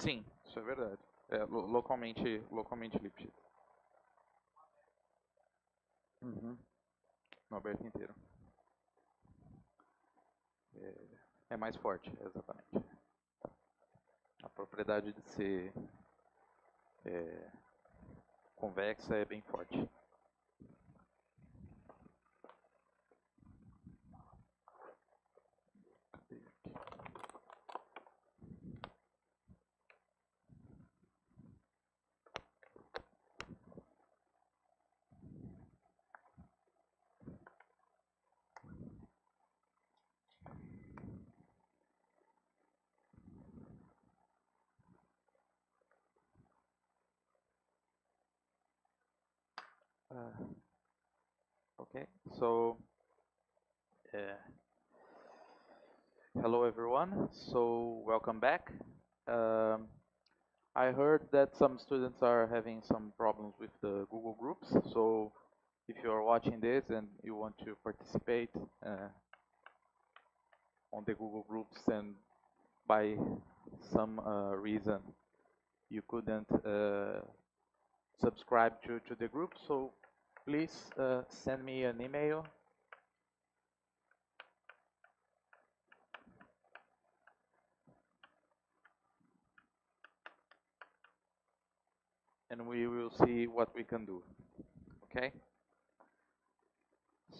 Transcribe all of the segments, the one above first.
Sim, isso é verdade. É localmente Lipschitz. Uhum. No aberto inteiro. É mais forte, exatamente. A propriedade de ser convexa é bem forte. Okay, so hello everyone. So welcome back. I heard that some students are having some problems with the Google Groups. So if you are watching this and you want to participate on the Google Groups and by some reason you couldn't subscribe to the group, so please send me an email. And we will see what we can do. Okay?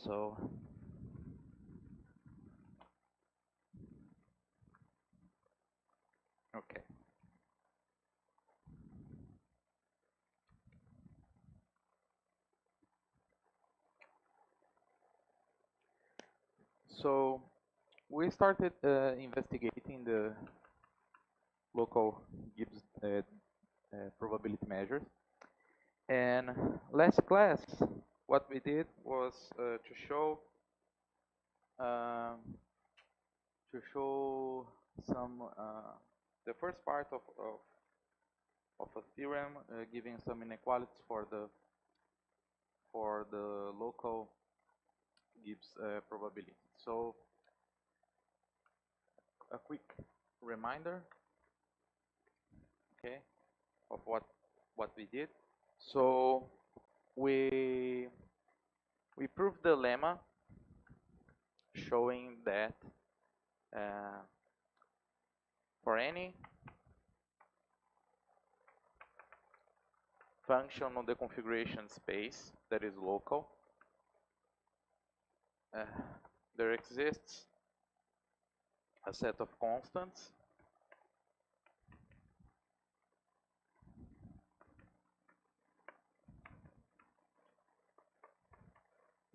So okay. So we started investigating the local Gibbs probability measures. And last class, what we did was to show some the first part of a theorem giving some inequalities for the local Gibbs probability. So a quick reminder, okay, of what we did. So we proved the lemma showing that for any function on the configuration space that is local, there exists a set of constants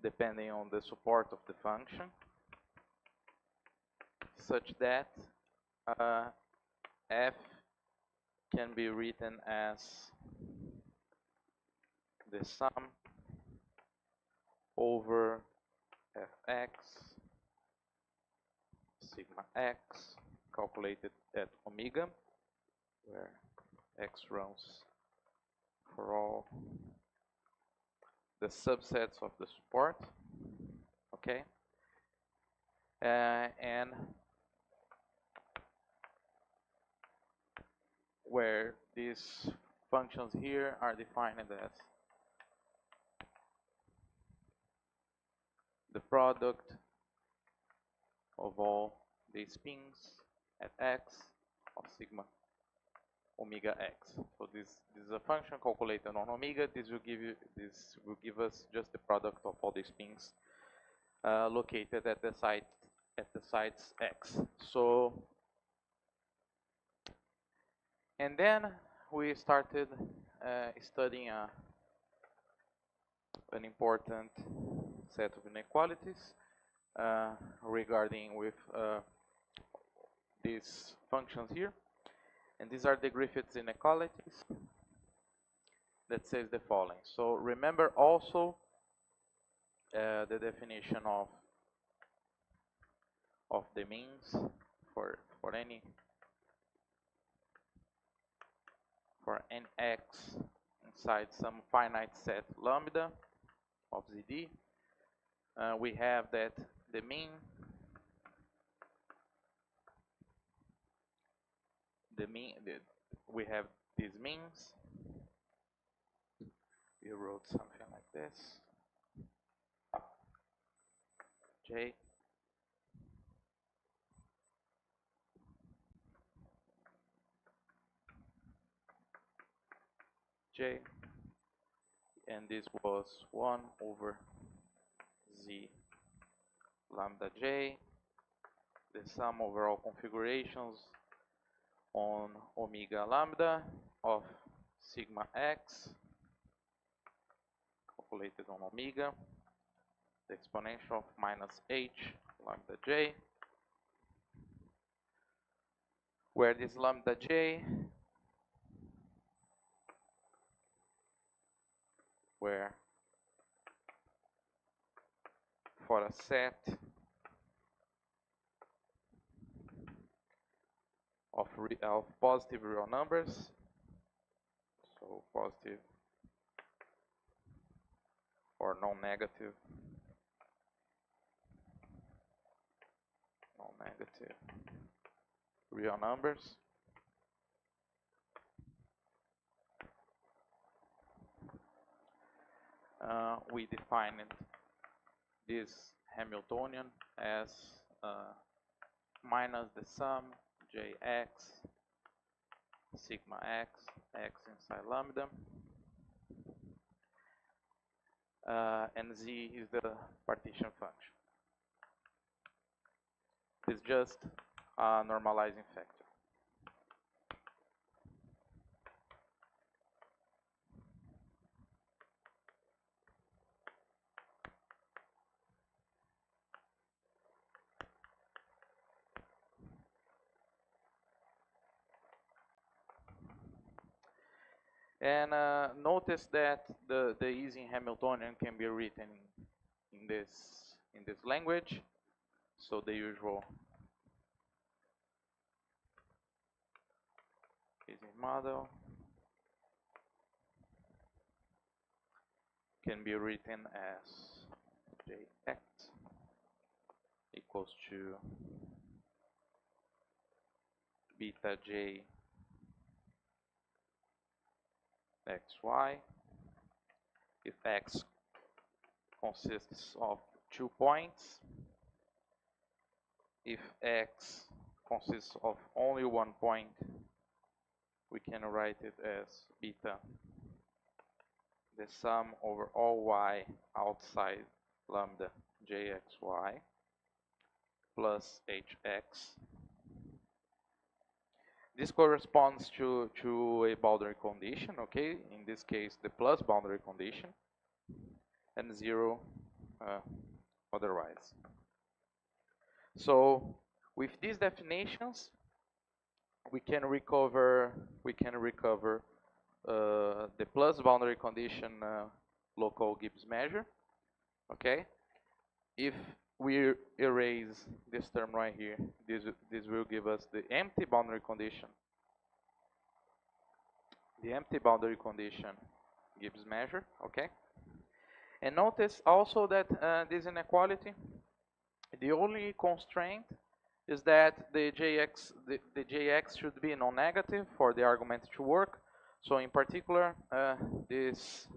depending on the support of the function, such that f can be written as the sum over fx sigma x calculated at omega, where x runs for all the subsets of the support, okay, and where these functions here are defined as the product of all the spins at x of sigma omega x. So this is a function calculated on omega. This will give us just the product of all the spins located at the sites x. So and then we started studying an important set of inequalities regarding with these functions here. And these are the Griffiths inequalities that says the following. So remember also the definition of the means for any nx inside some finite set lambda of ZD. We have that the mean we have these means. We wrote something like this. J J, and this was 1 over Z lambda J, the sum over all configurations on omega lambda of sigma x, calculated on omega, the exponential of minus h lambda J, where this lambda J, where for a set of positive real numbers, so positive or non-negative real numbers, we defined this Hamiltonian as minus the sum Jx sigma x, x inside lambda, and z is the partition function. It's just a normalizing factor. And notice that the Ising Hamiltonian can be written in this language. So the usual Ising model can be written as Jx equals to beta j xy, if x consists of 2 points, if x consists of only 1 point, we can write it as beta, the sum over all y outside lambda jxy plus hx. This corresponds to a boundary condition, okay? In this case, the plus boundary condition, and 0 otherwise. So with these definitions, we can recover the plus boundary condition local Gibbs measure, okay? If we erase this term right here, this will give us the empty boundary condition. The empty boundary condition Gibbs measure, okay? And notice also that this inequality, the only constraint is that the Jx should be non-negative for the argument to work. So in particular, this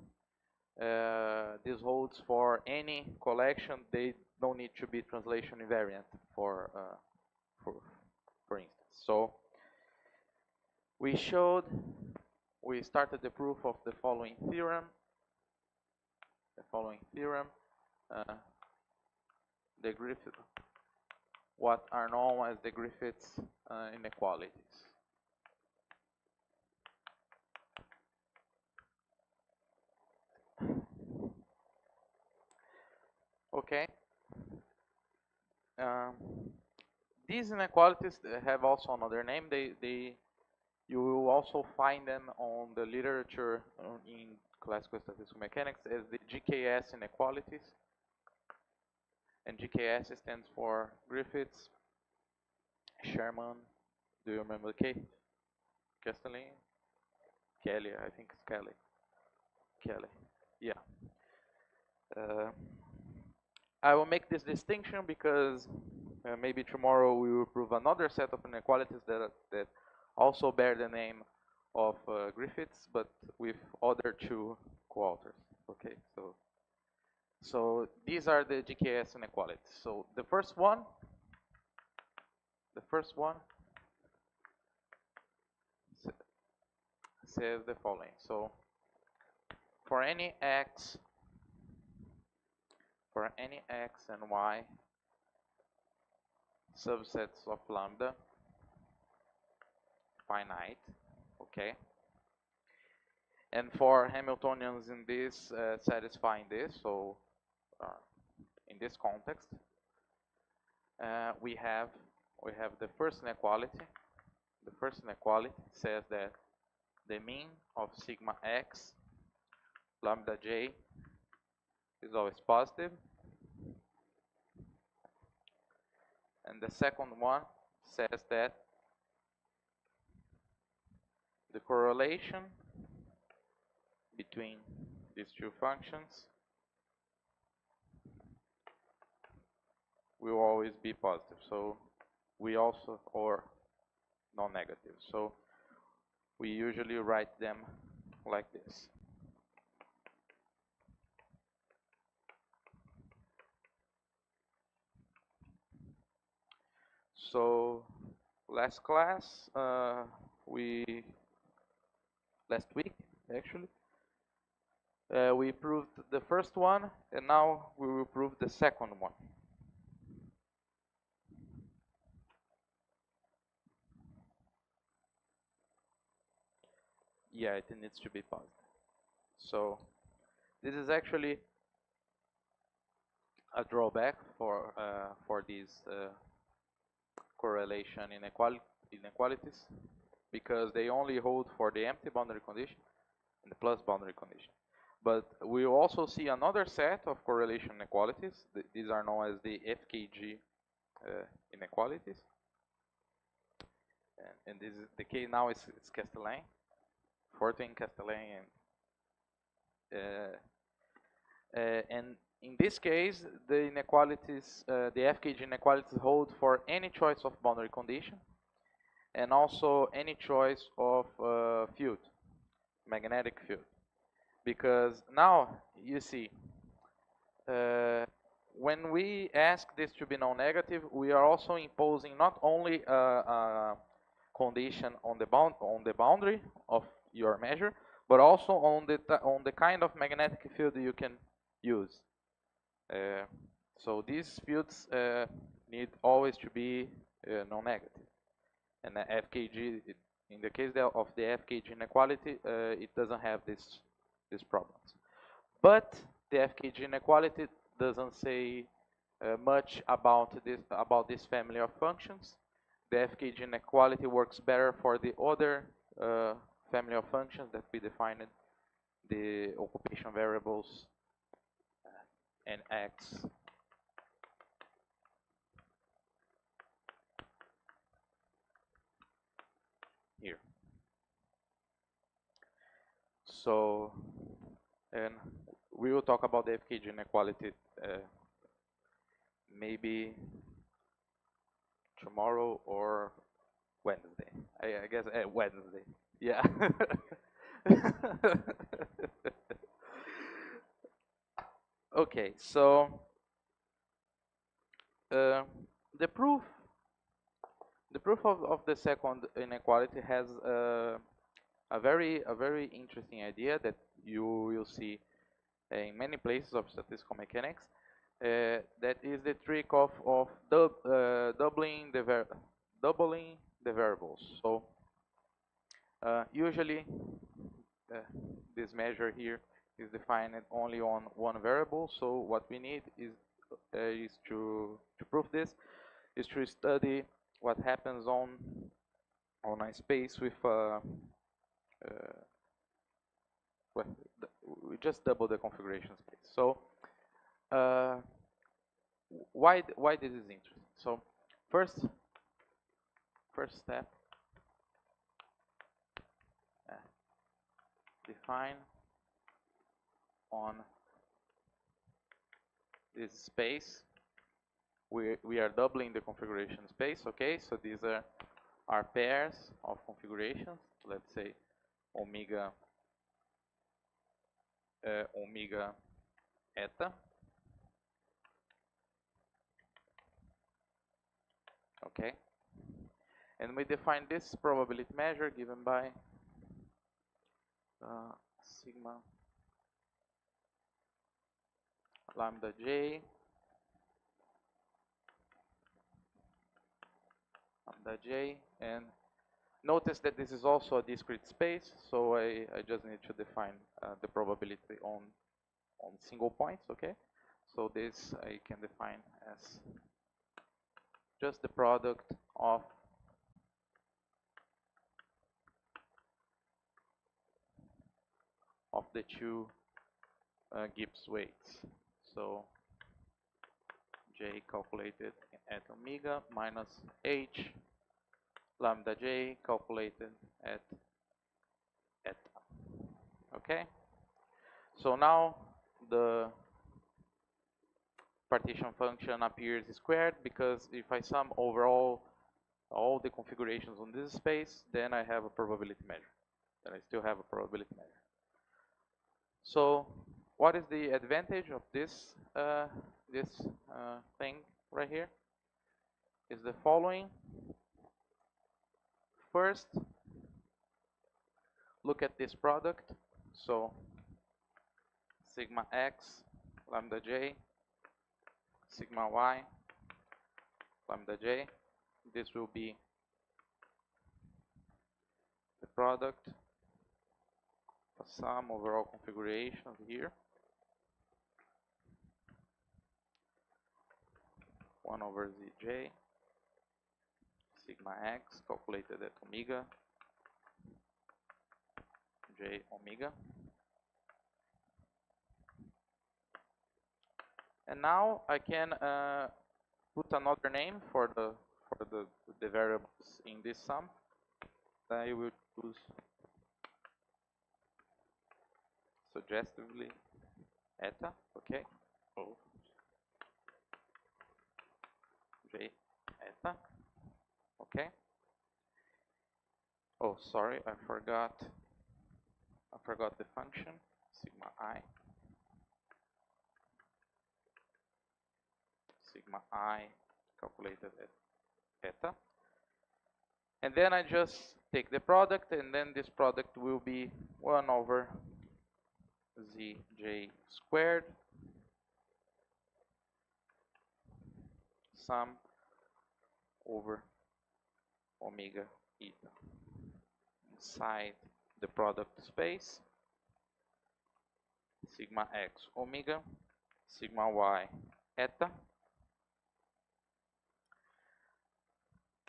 holds for any collection. They don't need to be translation invariant for instance. So we started the proof of the following theorem. The Griffith, what are known as the Griffiths inequalities. Okay. These inequalities have also another name. You will also find them on the literature in classical statistical mechanics as the GKS inequalities. And GKS stands for Griffiths, Sherman. Do you remember K? Castellin? Kelly, I think it's Kelly. Kelly, yeah. I will make this distinction because maybe tomorrow we will prove another set of inequalities that also bear the name of Griffiths, but with other two co-authors. Okay, so these are the GKS inequalities. So the first one says the following. So for any x and y subsets of lambda finite, okay, and for Hamiltonians in this satisfying this, so in this context, we have the first inequality. The first inequality says that the mean of sigma x lambda j is always positive, and the second one says that the correlation between these two functions will always be positive. So we also, or non-negative. So we usually write them like this. So last class, last week actually, we proved the first one, and now we will prove the second one. Yeah, it needs to be positive. So this is actually a drawback for these correlation inequalities, because they only hold for the empty boundary condition and the plus boundary condition. But we will also see another set of correlation inequalities. These are known as the FKG inequalities. And this is the case now is Castellan, Fortin, Castellan, and in this case, the inequalities, the FKG inequalities hold for any choice of boundary condition, and also any choice of field, magnetic field. Because now you see, when we ask this to be non-negative, we are also imposing not only a condition on the boundary of your measure, but also on the kind of magnetic field you can use. So these fields need always to be non-negative, and the FKG, in the case of the FKG inequality, it doesn't have these problems. But the FKG inequality doesn't say much about this family of functions. The FKG inequality works better for the other family of functions that we defined, the occupation variables and x. Here. So, and we will talk about the FKG inequality maybe tomorrow or Wednesday. I guess Wednesday. Yeah. Okay, so the proof of the second inequality has a very interesting idea that you will see in many places of statistical mechanics. That is the trick of doubling the variables. So usually this measure here is defined only on one variable. So what we need is to prove this is to study what happens on a space with well, we just double the configuration space. So why this is interesting? So first step, define on this space. We are doubling the configuration space. Okay, so these are pairs of configurations. Let's say omega omega eta. Okay, and we define this probability measure given by sigma lambda j and notice that this is also a discrete space, so I just need to define the probability on single points. Okay, so this I can define as just the product of the two Gibbs weights. So j calculated at omega minus h lambda j calculated at eta. Okay, so now the partition function appears squared, because if I sum overall all the configurations on this space, then I have a probability measure. Then I still have a probability measure. So what is the advantage of this thing right here? Is the following. First, look at this product. So sigma x lambda j sigma y lambda j, this will be the product of some overall configurations here, 1 over zj sigma x calculated at omega j omega. And now I can put another name for the variables in this sum. I will choose suggestively eta. Okay. Oh. J eta. Okay. Oh, sorry, I forgot the function sigma I calculated at eta. And then I just take the product, and then this product will be 1 over zj squared sum over omega eta inside the product space, sigma x omega sigma y eta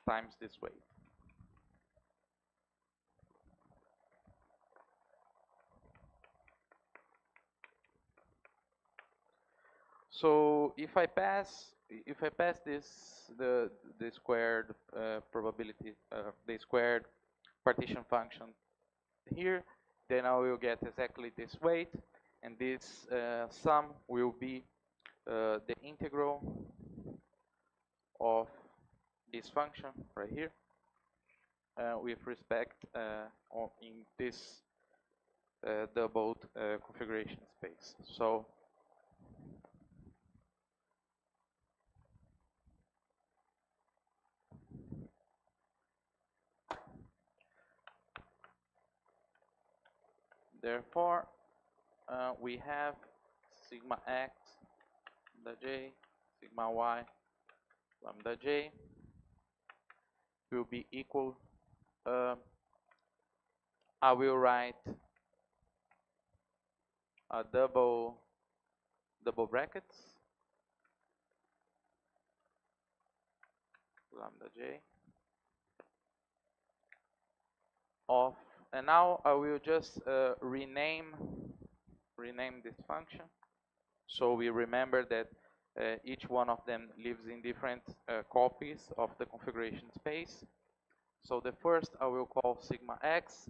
times this weight. So if I pass the squared probability, the squared partition function here, then I will get exactly this weight, and this sum will be the integral of this function right here with respect in this doubled configuration space. So therefore we have sigma x lambda j sigma y lambda j will be equal, I will write a double brackets lambda j of, and now I will just rename this function, so we remember that each one of them lives in different copies of the configuration space. So the first I will call sigma x,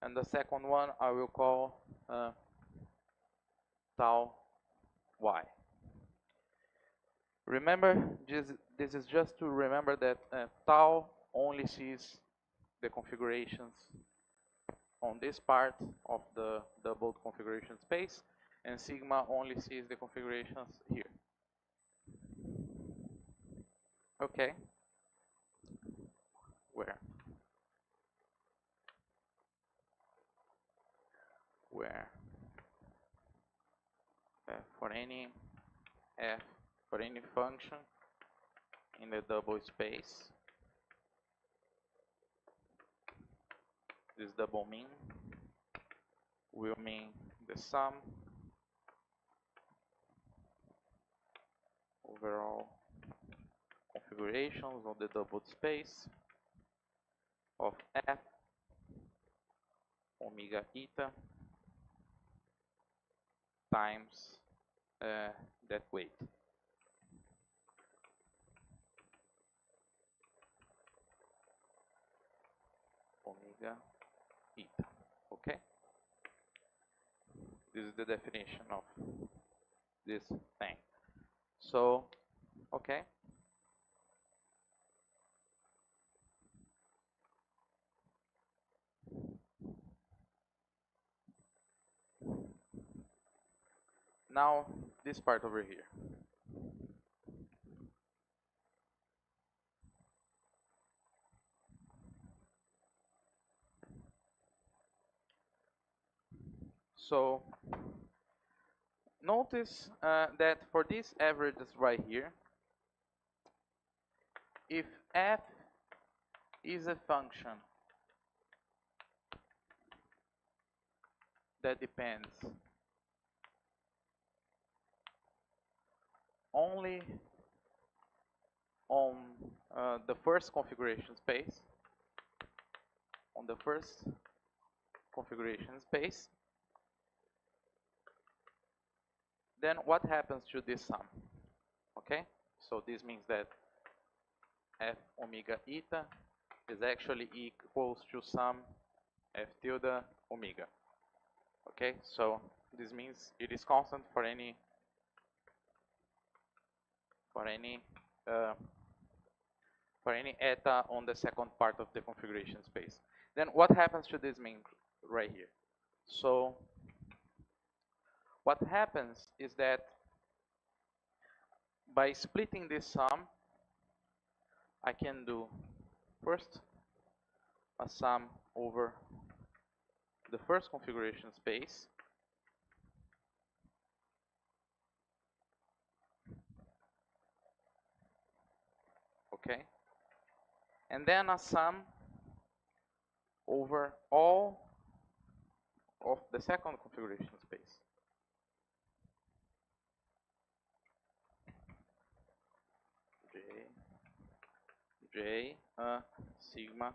and the second one I will call tau y. Remember, this is just to remember that tau only sees the configurations on this part of the doubled configuration space, and sigma only sees the configurations here. Okay. Where for any f for any function in the double space, this double mean will mean the sum overall configurations of the doubled space of f omega eta times that weight. Omega eta. Okay? This is the definition of this thing. So, okay. Now, this part over here. So, notice that for these averages right here, if f is a function that depends only on the first configuration space, then what happens to this sum? Okay, so this means that f omega eta is actually equals to sum f tilde omega. Okay, so this means it is constant for any eta on the second part of the configuration space. Then what happens to this mean right here? So what happens is that by splitting this sum, I can do first a sum over the first configuration space, okay, and then a sum over all of the second configuration space. J sigma,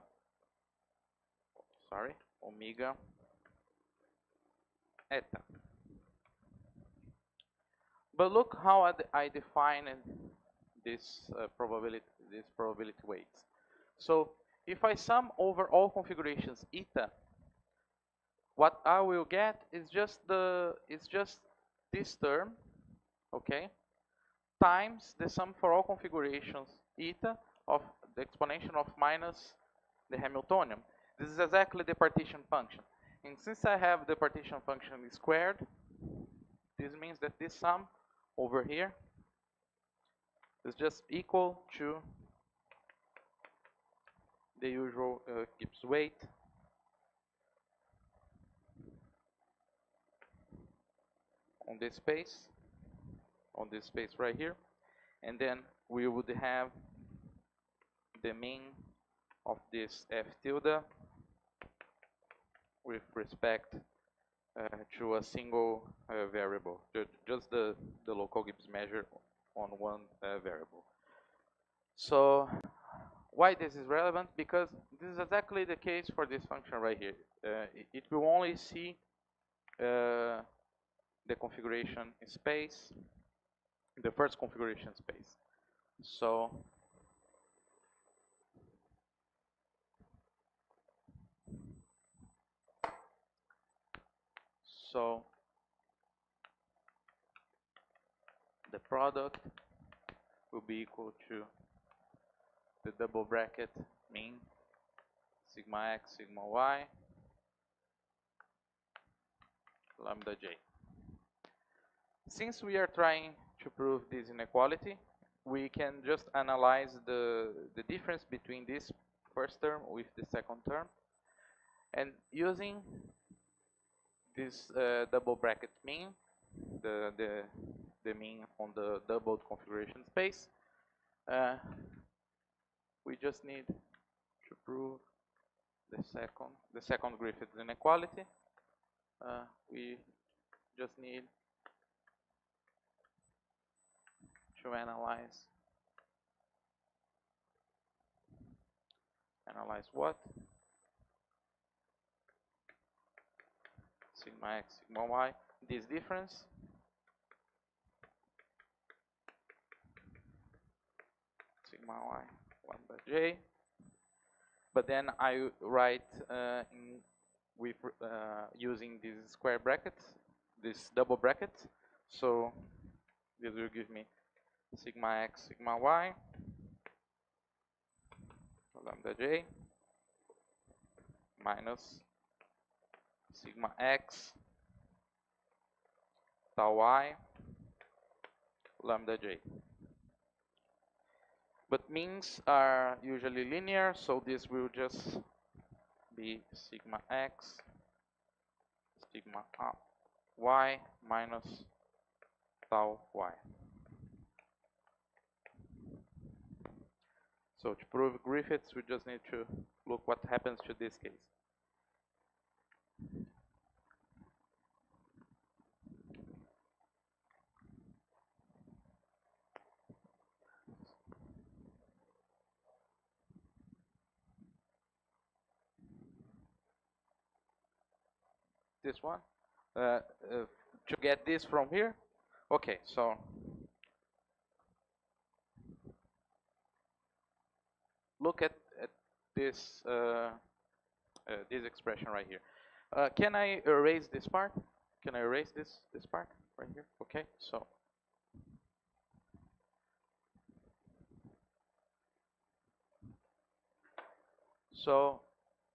omega eta. But look how I define this probability weights. So if I sum over all configurations eta, what I will get is just this term, okay, times the sum for all configurations eta of the exponential of minus the Hamiltonian. This is exactly the partition function. And since I have the partition function squared, this means that this sum over here is just equal to the usual Gibbs weight on this space right here, and then we would have the mean of this f tilde with respect to a single variable, just the local Gibbs measure on one variable. So why this is relevant? Because this is exactly the case for this function right here. It will only see the configuration space, the first configuration space. So the product will be equal to the double bracket mean sigma x sigma y lambda j. Since we are trying to prove this inequality, we can just analyze the difference between this first term with the second term, and using this double bracket mean, the mean on the doubled configuration space, we just need to prove the second Griffith inequality. We just need to analyze what? Sigma x, sigma y, this difference. Sigma y, lambda j. But then I write using these square brackets, this double bracket. So this will give me sigma x, sigma y, lambda j, minus sigma x, tau y, lambda j. But means are usually linear, so this will just be sigma x, sigma y, minus tau y. So to prove Griffiths, we just need to look what happens to this case. This one, to get this from here. Okay, so look at this this expression right here. Can I erase this part? Can I erase this part right here? Okay, so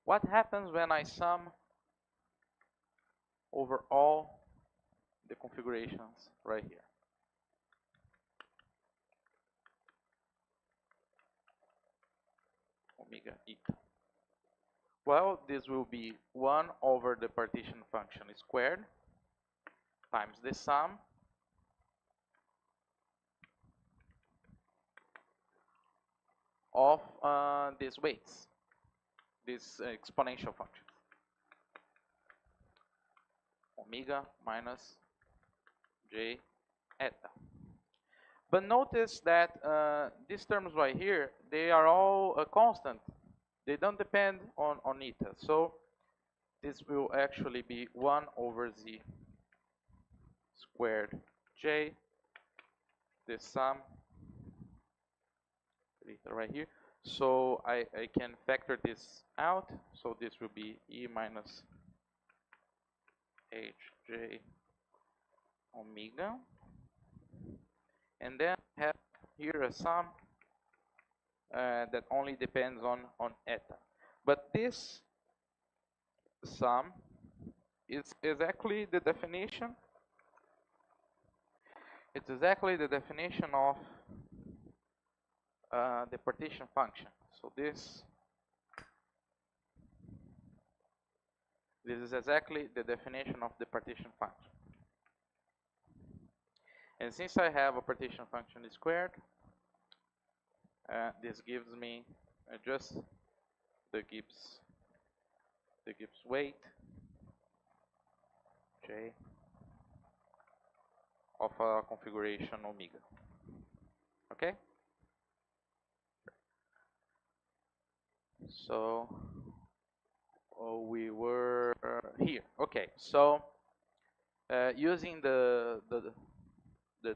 what happens when I sum over all the configurations right here? Omega eta. Well, this will be 1 over the partition function squared times the sum of these weights, these exponential functions. Omega minus j eta. But notice that these terms right here, they are all constant. They don't depend on eta. So this will actually be 1 over z squared j, the sum right here. So I can factor this out. So this will be e minus hj omega. And then I have here a sum that only depends on eta. But this sum is exactly the definition. It's exactly the definition of the partition function. So this is exactly the definition of the partition function. And since I have a partition function squared, this gives me just the Gibbs weight j of a configuration omega. Okay? So we were here. Okay, so using the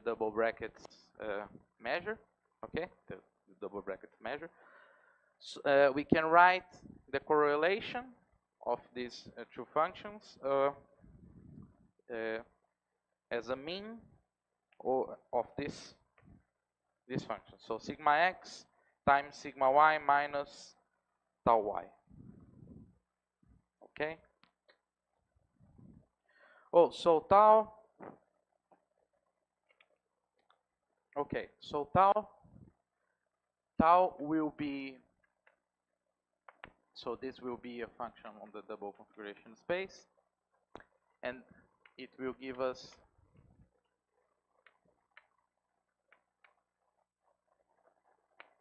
double brackets measure, okay, the double brackets measure, so, we can write the correlation of these two functions as a mean of this function. So sigma x times sigma y minus tau y. Okay. Oh, so tau. Okay, so tau will be, so this will be a function on the double configuration space, and it will give us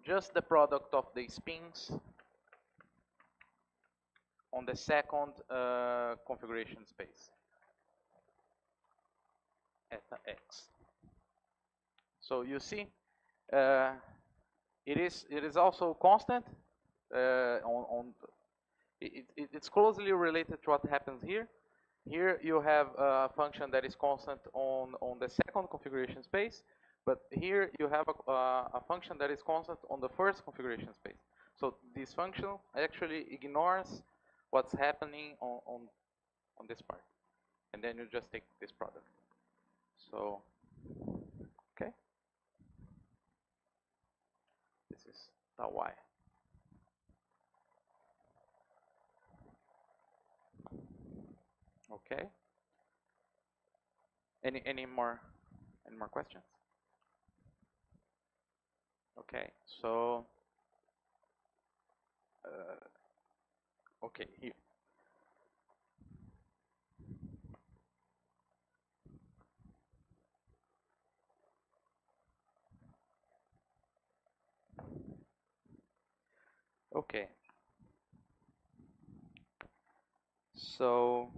just the product of the spins on the second configuration space, eta x. So you see, it is also constant. It's closely related to what happens here. Here you have a function that is constant on the second configuration space, but here you have a function that is constant on the first configuration space. So this function actually ignores what's happening on this part, and then you just take this product. So, okay, this is tau y. Okay. Any more questions? Okay, so okay, here. Okay. So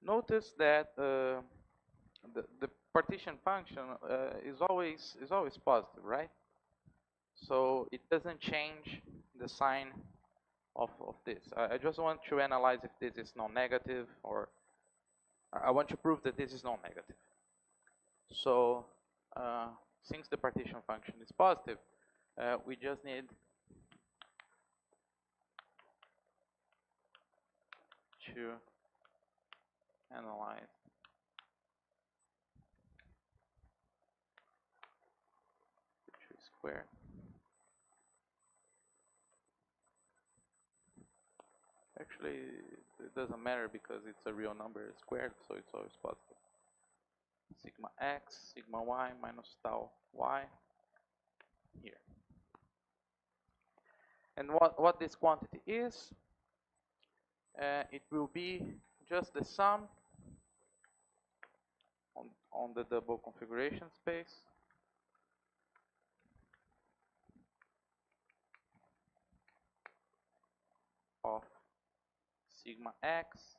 notice that the partition function is always positive, right? So it doesn't change the sign of this. I just want to analyze if this is non-negative, or I want to prove that this is non-negative. So since the partition function is positive, we just need to analyze the tree square. Actually, it doesn't matter because it's a real number squared, so it's always positive. Sigma x, sigma y minus tau y here. And what this quantity is, it will be just the sum on the double configuration space of sigma x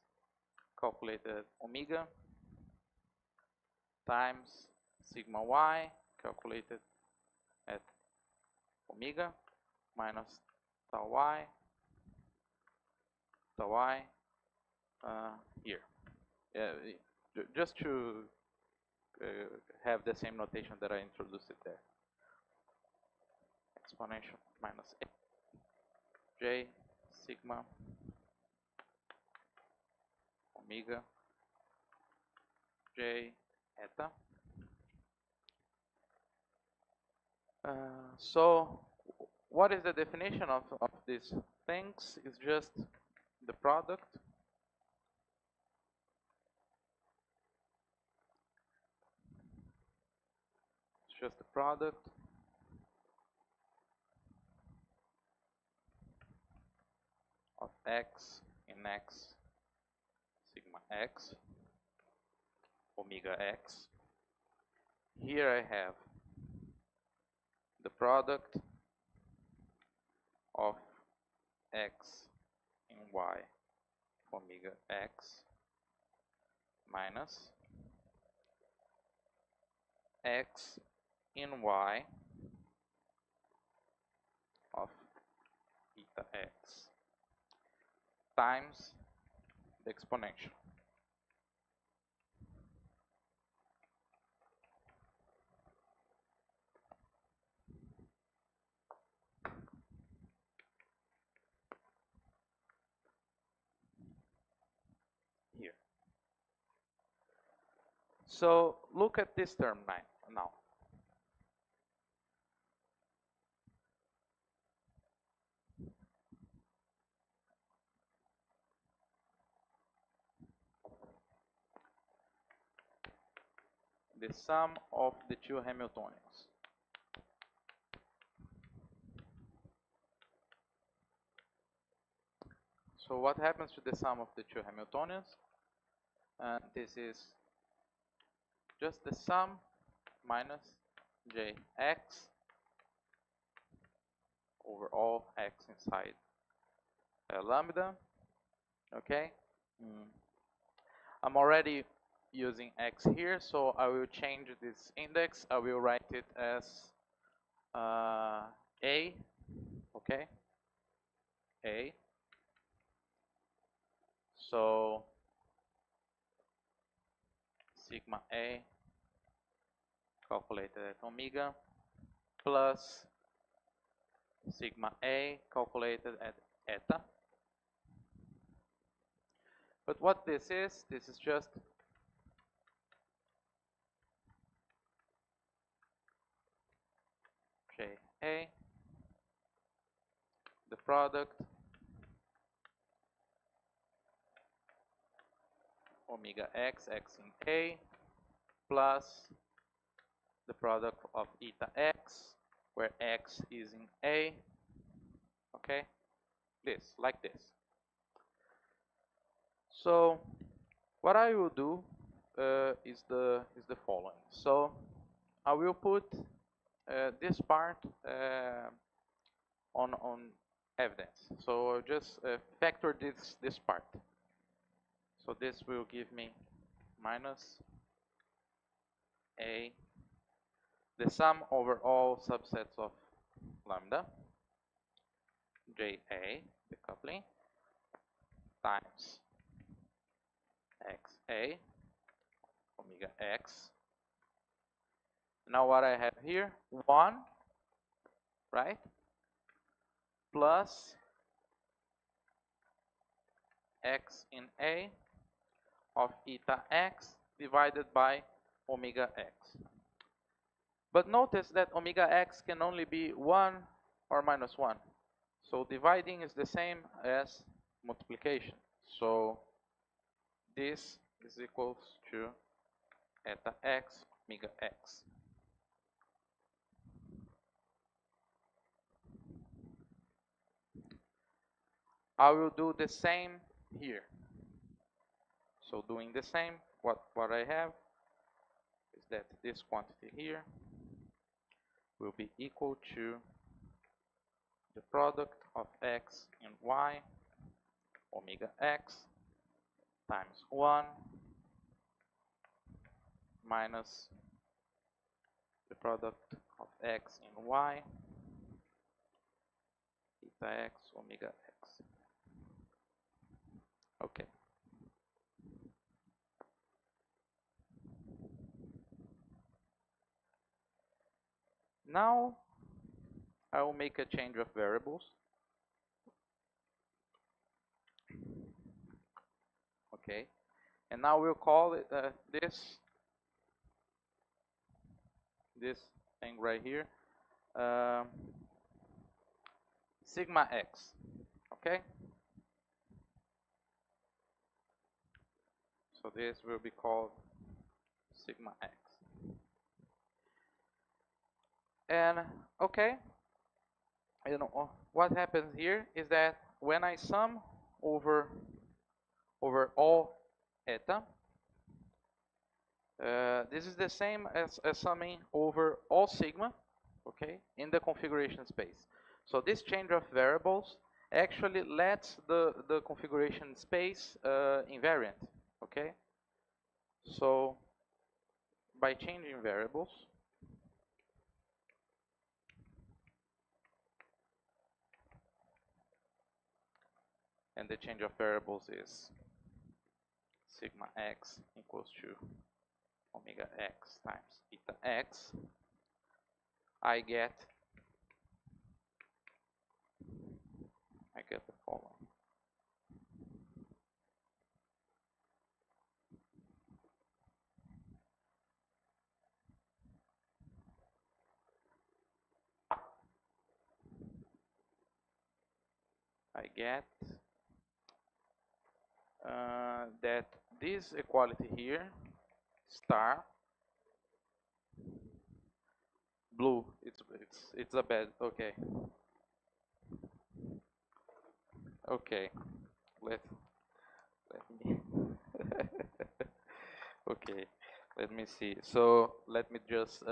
calculated omega times sigma y calculated at omega minus tau y here. Just to have the same notation that I introduced it there. Exponential minus a j sigma omega j eta. So what is the definition of these things? It's just the product of x in x sigma x omega x. Here I have the product of x in y omega x minus x in y of eta x times the exponential. Here. So look at this term now. the sum of the two Hamiltonians. So what happens to the sum of the two Hamiltonians? This is just the sum minus jx over all x inside lambda. Okay. I'm already using x here, so I will change this index. I will write it as a. Okay. A. So sigma a calculated at omega plus sigma a calculated at eta. But what this is just JA, the product omega x in A plus the product of eta x, where x is in A. Okay, like this. So what I will do is the following. So I will put this part on evidence. So I'll just factor this part. So this will give me minus a, the sum over all subsets of lambda, JA, the coupling, times XA, omega x. Now what I have here, 1, right? Plus x in A of eta x divided by omega x. But notice that omega x can only be 1 or minus 1. So dividing is the same as multiplication. So this is equals to eta x omega x. I will do the same here. So doing the same, what I have is that this quantity here will be equal to the product of x and y, omega x, times 1 minus the product of x and y, eta x, omega x. Okay. Now I will make a change of variables. Okay. And now we'll call it this thing right here sigma x. Okay. So this will be called sigma x. And okay, you know what happens here is that when I sum over all eta, this is the same as summing over all sigma, okay, in the configuration space. So this change of variables actually lets the configuration space invariant, okay. So by changing variables, and the change of variables is sigma x equals to omega x times eta x, I get the following. I get that this equality here, star, blue. It's a bad. Okay. Okay. Let me. Okay. Let me see. So let me just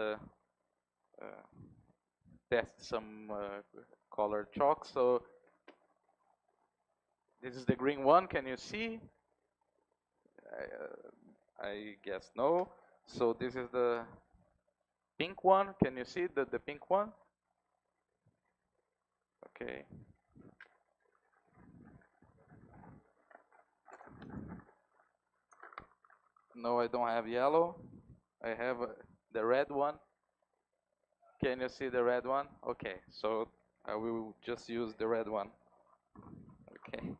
test some colored chalk. So this is the green one. Can you see? I guess no. So this is the pink one. Can you see the pink one? Okay. No, I don't have yellow. I have the red one. Can you see the red one? Okay, so I will just use the red one. Okay.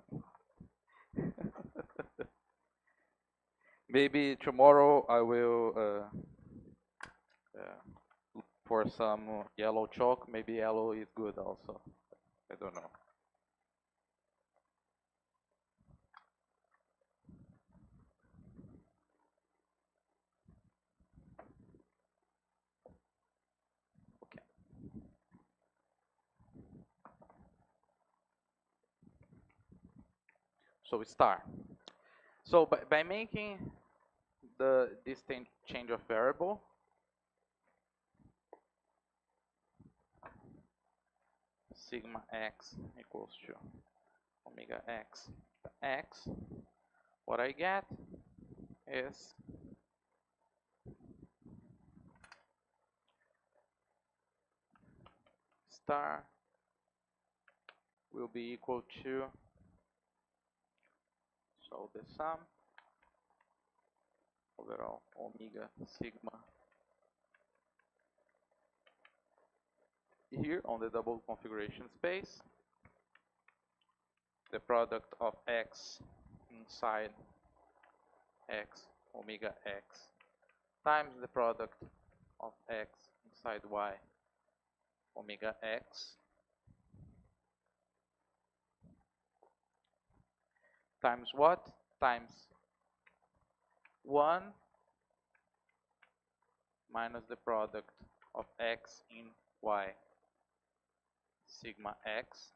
Maybe tomorrow I will look for some yellow chalk. Maybe yellow is good also. I don't know. Okay. So we start. So by making this change of variable, sigma x equals to omega x, what I get is star will be equal to, so the sum overall omega sigma here on the double configuration space, the product of x inside x omega x times the product of x inside y omega x times what? Times 1 minus the product of x in y sigma x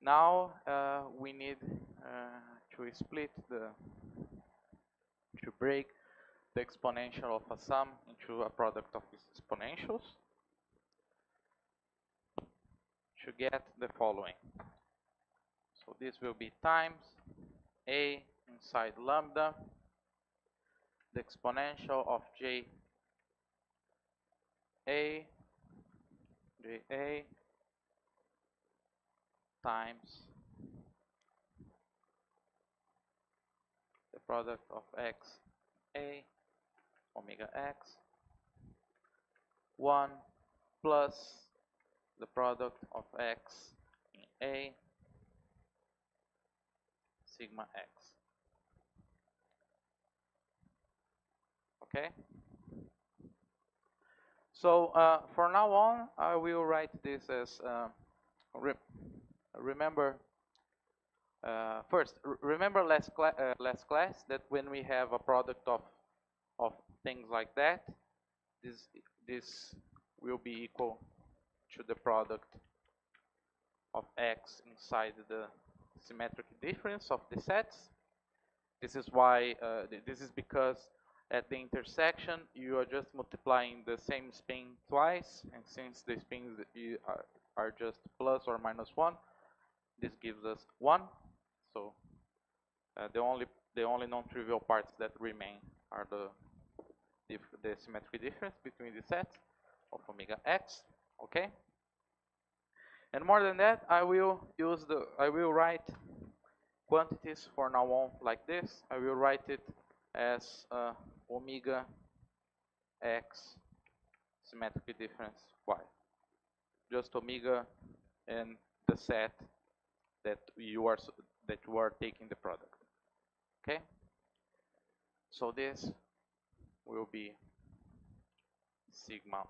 now we need to split to break the exponential of a sum into a product of its exponentials to get the following. So this will be times a inside lambda, the exponential of j a times the product of x a omega x 1 plus the product of x in a sigma x. Okay? So for now on, I will write this as remember remember last class that when we have a product of things like that, this will be equal to the product of x inside the symmetric difference of the sets. This is why this is because at the intersection you are just multiplying the same spin twice, and since the spins are just plus or minus 1, this gives us 1. So the only non-trivial parts that remain are the symmetry difference between the sets of omega x. Okay. And more than that, I will write quantities for now on like this. I will write it as omega x symmetric difference y. Just omega and the set that you are taking the product. Okay. So this will be sigma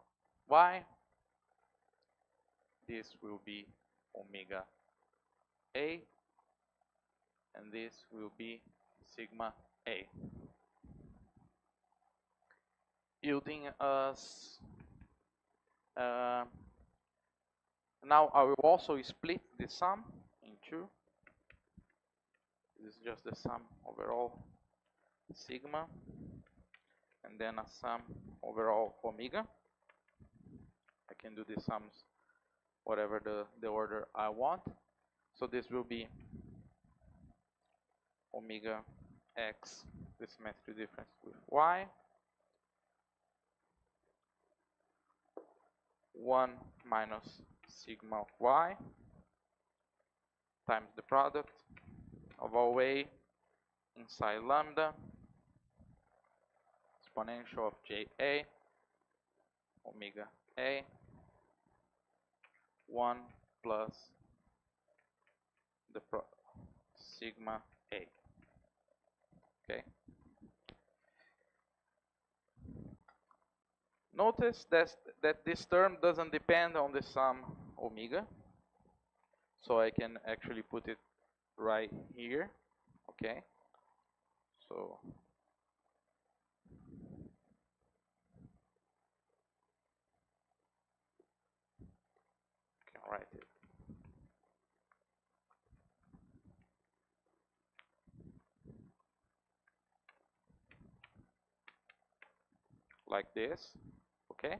y. This will be omega a, and this will be sigma A, yielding us. Now I will also split the sum in two. This is just the sum overall sigma, and then a sum overall omega. I can do the sums whatever the order I want. So this will be omega x, the symmetry difference with y, 1 minus sigma of y times the product of all a inside lambda exponential of ja omega a 1 plus the sigma a. Okay. Notice that this term doesn't depend on the sum omega, so I can actually put it right here. Okay. So I can write it like this. Okay.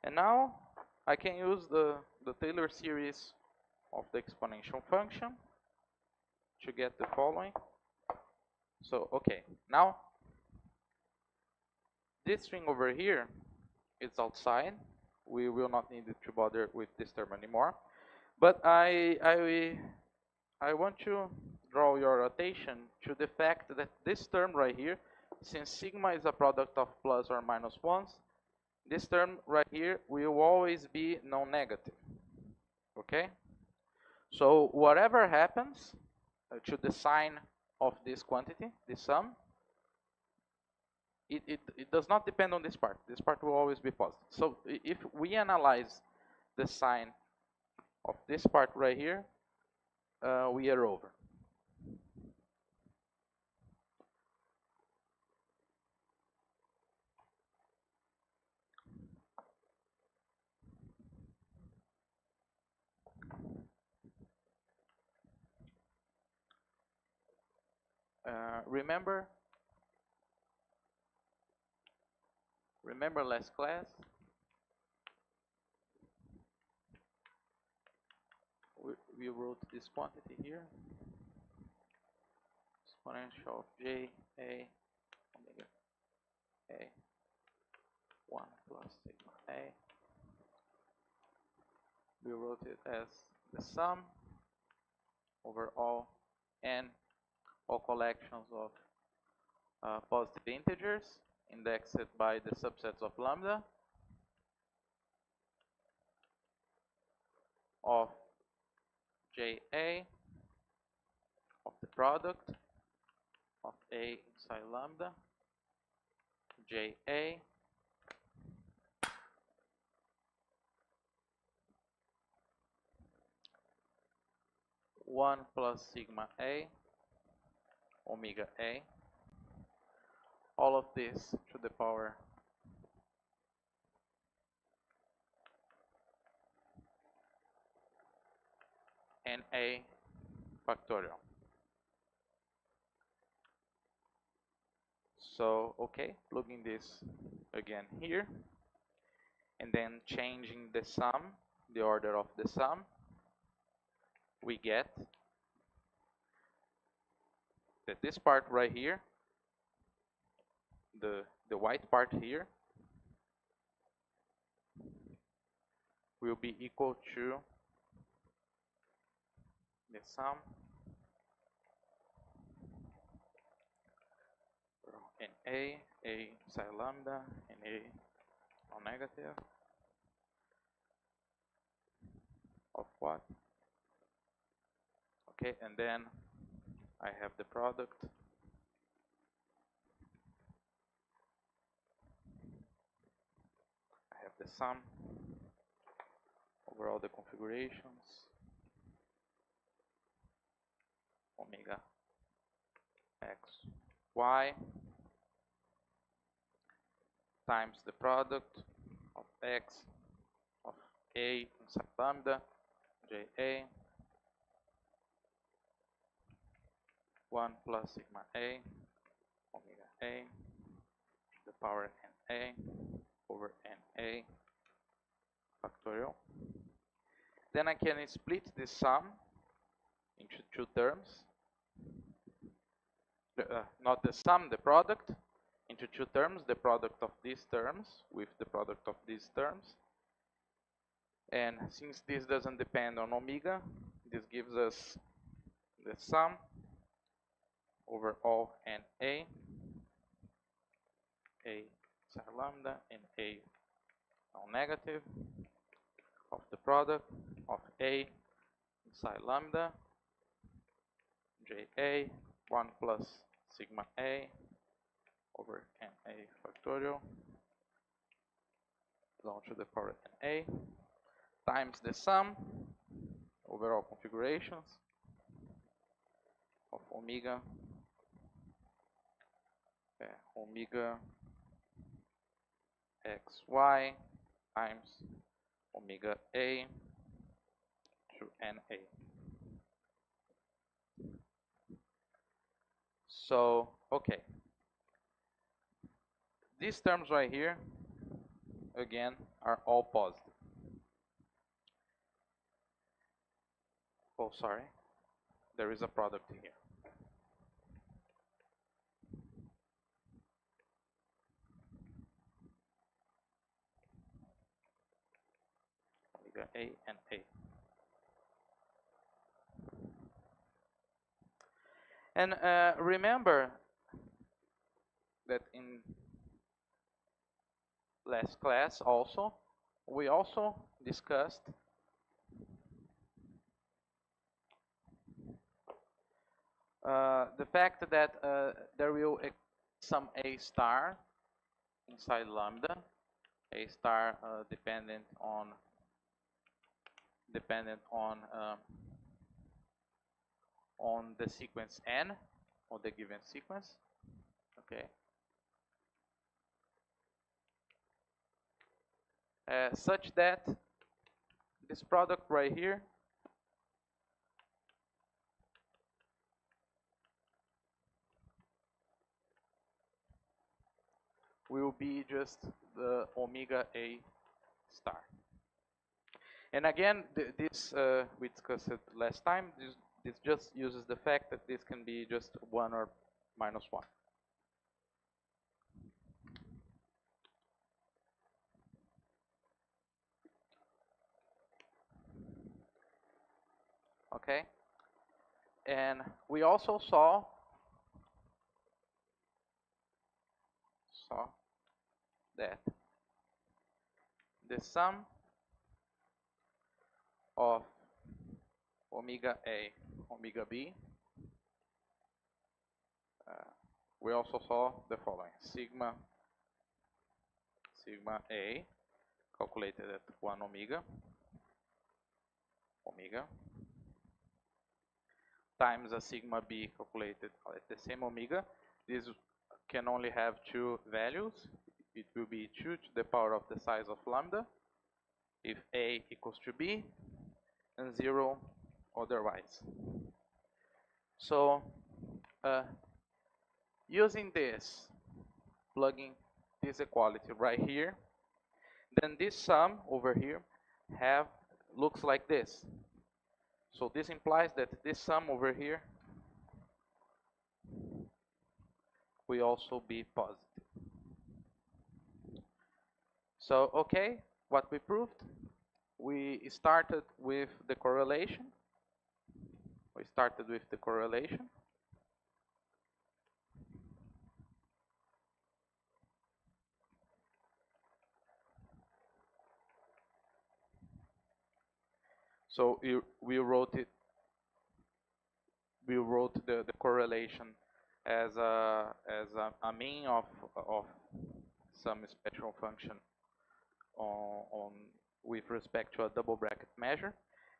And now I can use the Taylor series of the exponential function to get the following. So okay, now this string over here is outside. We will not need to bother with this term anymore. But I want to draw your attention to the fact that this term right here, since sigma is a product of plus or minus ones, this term right here will always be non-negative. Okay? So whatever happens to the sign of this quantity, the sum, it does not depend on this part. This part will always be positive. So if we analyze the sign of this part right here, we are over. Remember last class, we wrote this quantity here, exponential of j a omega a 1 plus sigma a. We wrote it as the sum over all n, all collections of positive integers indexed by the subsets of lambda of ja of the product of a inside lambda ja 1 plus sigma a omega a, all of this to the power na factorial. So okay, plugging this again here, and then changing the sum, the order of the sum, we get that this part right here, the white part here, will be equal to the sum in a psi lambda, and a non-negative of what? Okay, and then I have the product I have the sum over all the configurations omega x, y times the product of x of a inside lambda ja 1 plus sigma a omega a to the power na over na factorial. Then I can split this sum into two terms. Not the sum, the product, into two terms, the product of these terms with the product of these terms. And since this doesn't depend on omega, this gives us the sum over all na, a psi lambda and a non-negative of the product of a psi lambda ja 1 plus sigma a over na factorial down to the power na times the sum over all configurations of omega omega xy times omega a to na. So, okay. These terms right here, again, are all positive. Oh, sorry. There is a product here. Omega a and a. And remember that in last class also, we also discussed the fact that there will be some a star inside lambda, a star dependent on the sequence n, or the given sequence. Okay. Such that this product right here will be just the omega a star. And again, this we discussed it last time. This just uses the fact that this can be just 1 or minus 1. Okay? And we also saw that the sum of omega a, omega b, we also saw the following: sigma a calculated at 1 omega times a sigma b calculated at the same omega. This can only have two values. It will be 2 to the power of the size of lambda if a equals to b, and 0 otherwise. So using this, plugging this equality right here, then this sum over here looks like this. So this implies that this sum over here will also be positive. So, okay, what we proved? We started with the correlation. So we wrote the correlation as a mean of some special function with respect to a double bracket measure,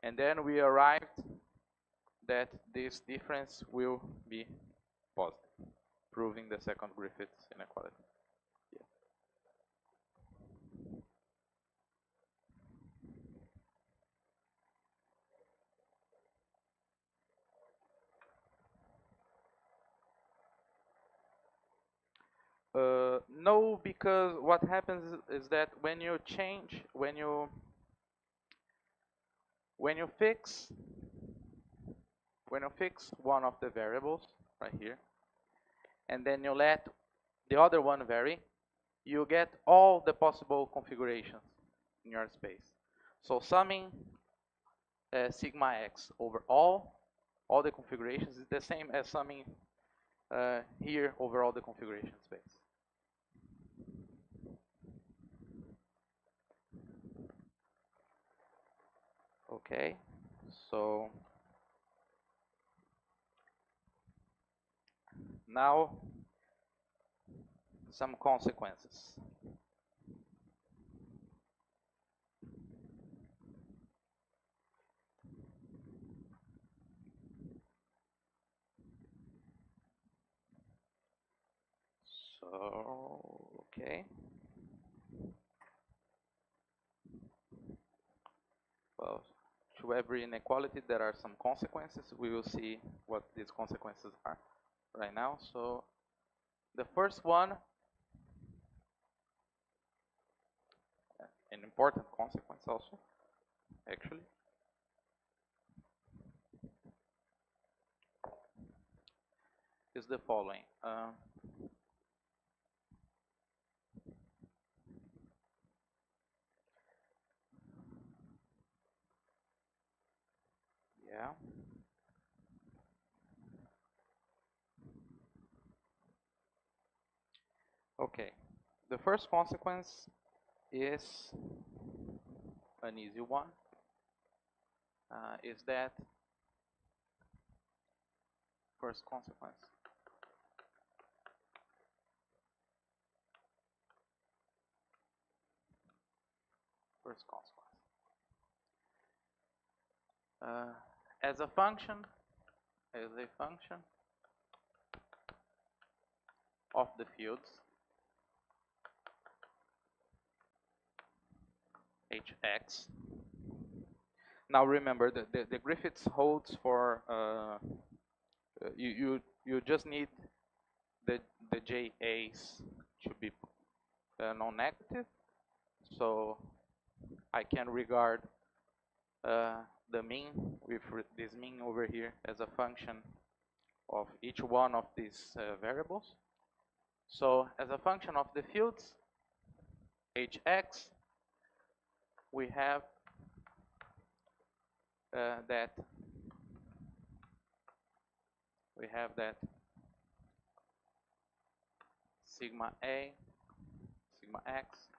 and then we arrived that this difference will be positive. proving the second Griffiths inequality. No, because what happens is that when you fix one of the variables right here, and then you let the other one vary, you get all the possible configurations in your space. So summing sigma x over all the configurations is the same as summing here over all the configuration space. Okay, so now some consequences. So, okay. Well, to every inequality there are some consequences. We will see what these consequences are right now. So the first one, an important consequence also, actually, is the following. Yeah. Okay. The first consequence is an easy one. Is that first consequence? First consequence. As a function of the fields hx. Now remember the Griffiths holds for you just need the JAs to be non-negative, so I can regard the mean with this mean over here as a function of each one of these variables. So as a function of the fields hx, we have that sigma a, sigma x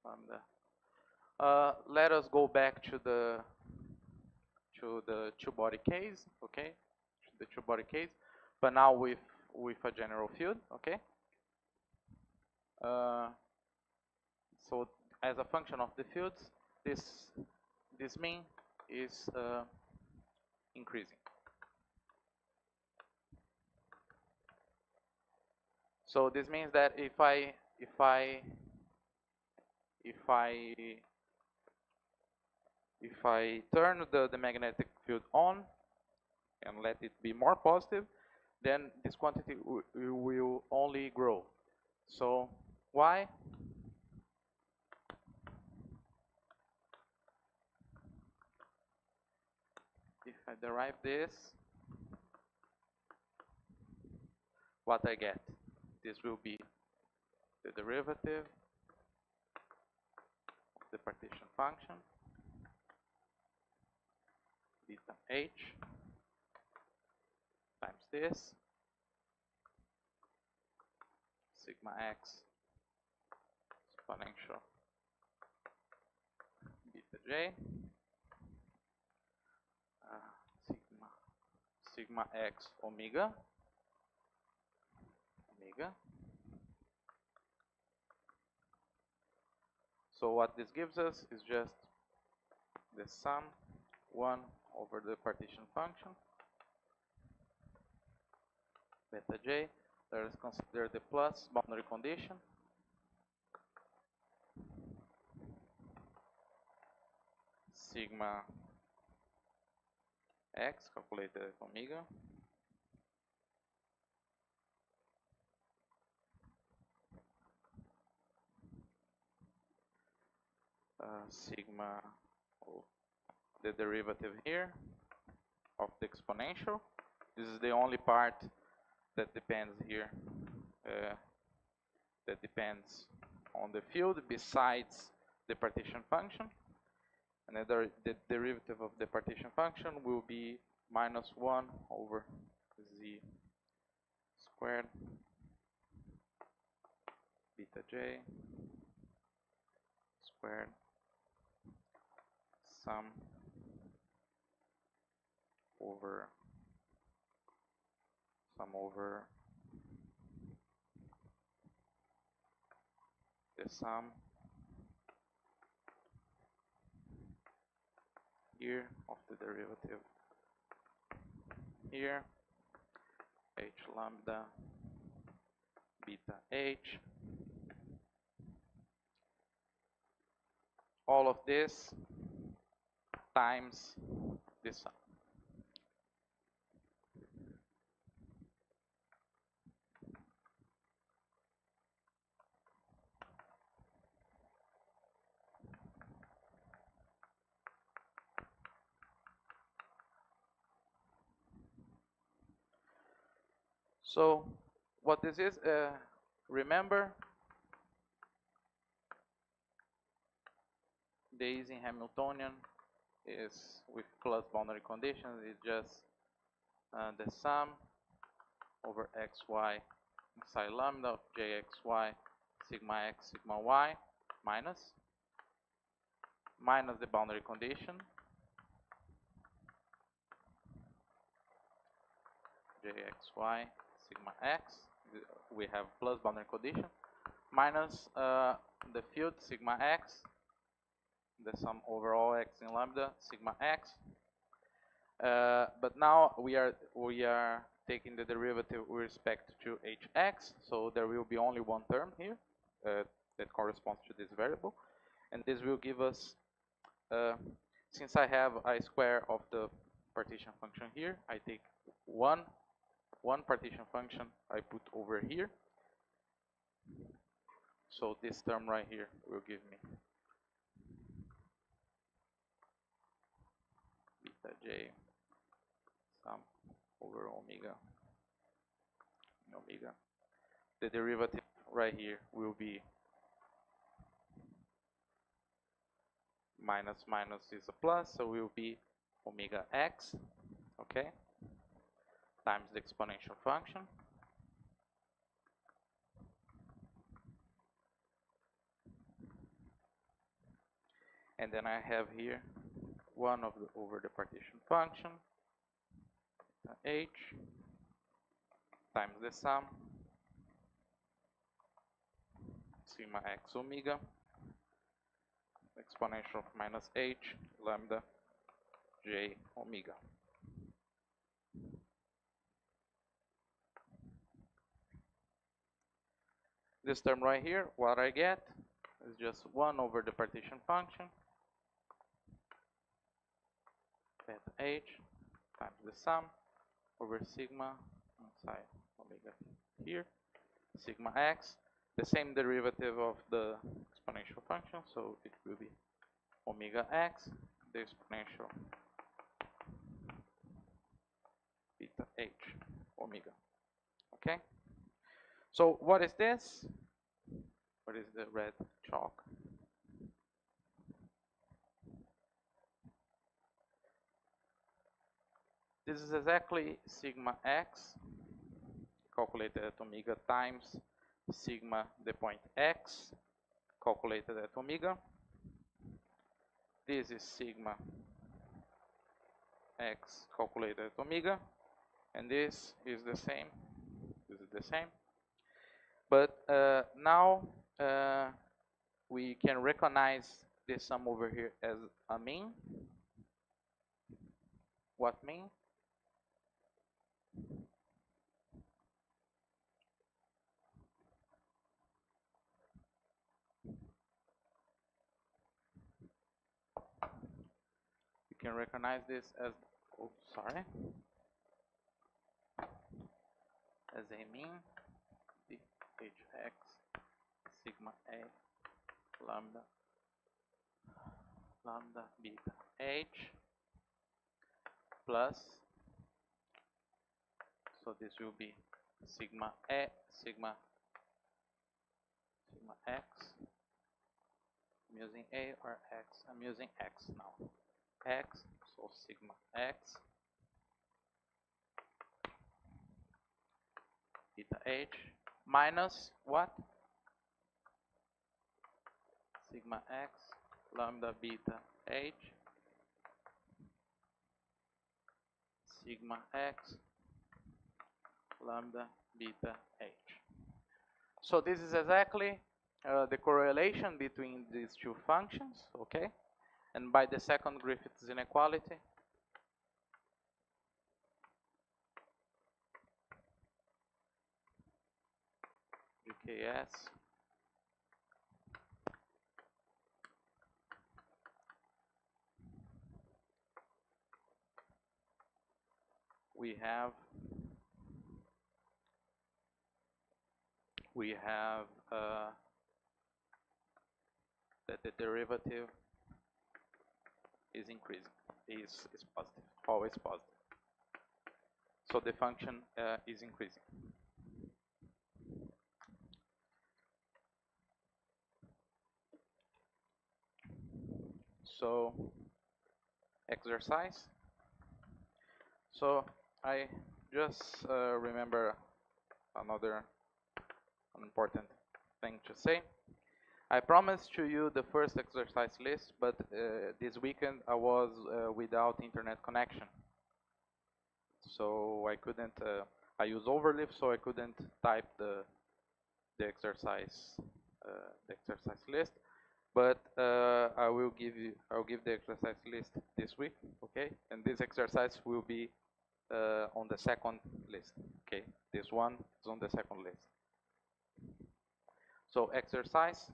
from the let us go back to the two-body case, okay? To the two-body case, but now with a general field, okay? So as a function of the fields, this mean is increasing. So this means that if I turn the magnetic field on and let it be more positive, then this quantity will only grow. So why? If I derive this, what I get? This will be the derivative of the partition function, beta h times this, sigma x exponential beta j, sigma x omega. So what this gives us is just the sum 1 over the partition function beta j. Let us consider the plus boundary condition. Sigma x calculated at omega. Sigma of the derivative here of the exponential. This is the only part that depends here, that depends on the field besides the partition function. And the derivative of the partition function will be minus 1 over z squared beta j squared sum over the sum here of the derivative here, h lambda beta h. All of this times this sum. So what this is, remember the Ising Hamiltonian is with plus boundary conditions is just the sum over xy psi lambda of jxy sigma x sigma y minus the boundary condition jxy sigma x, we have plus boundary condition, minus the field sigma x, the sum over all x in lambda sigma x. But now we are taking the derivative with respect to hx, so there will be only one term here that corresponds to this variable, and this will give us, since I have a square of the partition function here, I take one partition function I put over here, so this term right here will give me beta j sum over omega. The derivative right here will be minus is a plus, so will be omega x, okay, times the exponential function. And then I have here 1 over the partition function h times the sum sigma x omega exponential of minus h lambda j omega. This term right here, what I get is just 1 over the partition function beta h times the sum over sigma inside omega here, sigma x, the same derivative of the exponential function, so it will be omega x, the exponential beta h omega. Okay? So what is this? What is the red chalk? This is exactly sigma x calculated at omega times sigma the point x calculated at omega. This is sigma x calculated at omega, and this is the same. This is the same. But now we can recognize this sum over here as a mean. What mean? can recognize this as, oh, sorry, as a mean hx sigma a lambda beta h plus, so this will be sigma a sigma x. I'm using a or x. I'm using x now. X, so sigma x beta h minus what? Sigma x lambda beta h sigma x lambda beta h. So this is exactly the correlation between these two functions, okay? And by the second Griffith's inequality, GKS we have that the derivative is increasing, is positive, always positive. So the function is increasing. So exercise. So I just remember another important thing to say. I promised to you the first exercise list, but this weekend I was without internet connection. So I couldn't, I use Overleaf, so I couldn't type the exercise list. But I'll give the exercise list this week, okay? And this exercise will be on the second list, okay? This one is on the second list. So exercise,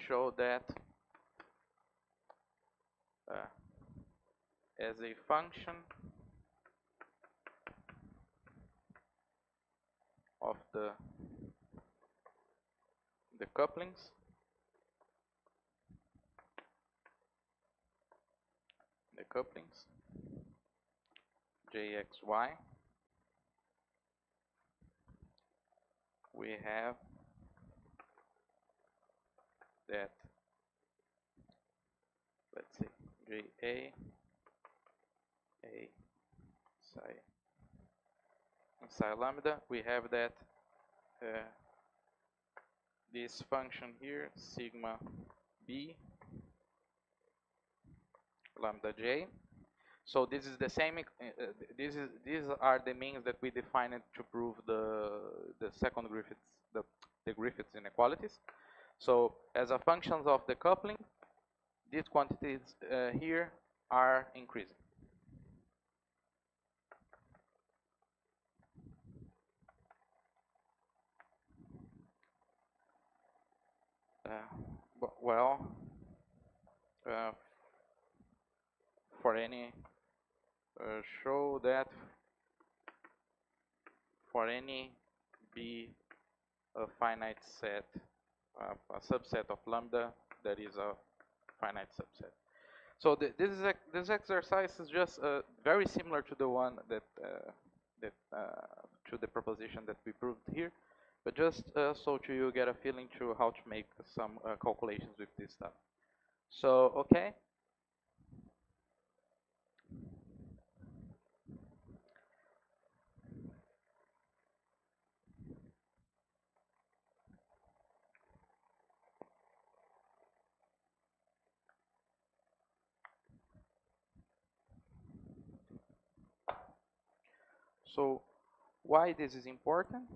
show that as a function of the couplings, JXY, we have that, let's say, JA, A, psi lambda, we have that this function here, sigma B lambda J. So this is the same. These are the means that we defined to prove the second Griffiths, the Griffiths inequalities. So as a function of the coupling, these quantities here are increasing. Well, for any show that for any B a finite set, a subset of lambda that is a finite subset. So this exercise is just very similar to the one that to the proposition that we proved here, but just so you get a feeling to how to make some calculations with this stuff. So okay. So why this is important?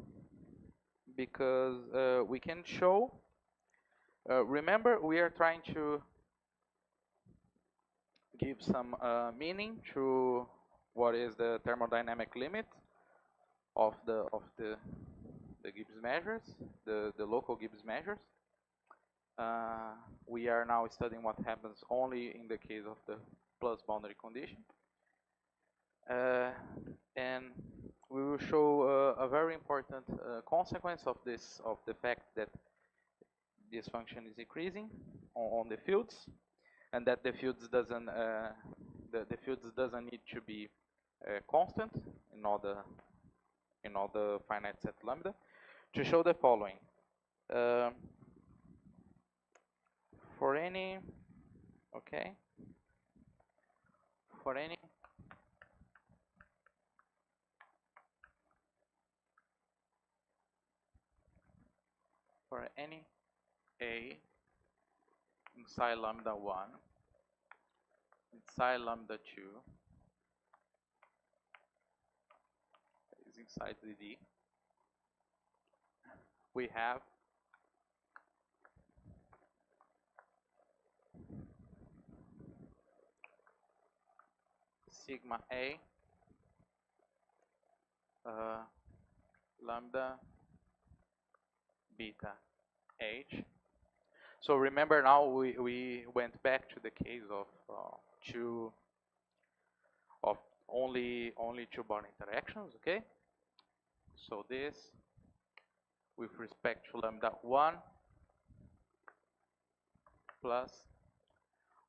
Because we can show, remember we are trying to give some meaning to what is the thermodynamic limit of the Gibbs measures, the local Gibbs measures. We are now studying what happens only in the case of the plus boundary condition. And we will show a very important consequence of this, of the fact that this function is increasing on the fields, and that the fields doesn't need to be constant in all the finite set lambda, to show the following. For any a inside lambda 1, inside lambda 2 is inside the D, we have sigma A lambda beta H. So remember, now we went back to the case of only two bond interactions, okay? So this with respect to lambda 1 plus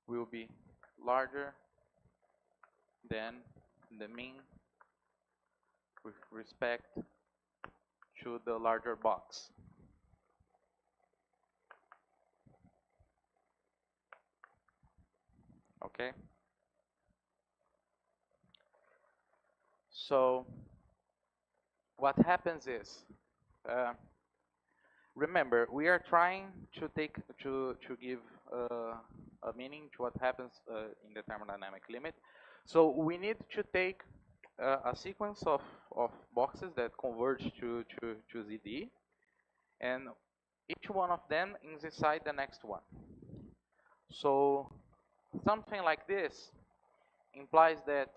will be larger than the mean with respect to the larger box. Okay? So what happens is, remember, we are trying to give a meaning to what happens in the thermodynamic limit. So we need to take a sequence of boxes that converge to ZD, and each one of them is inside the next one. So something like this implies that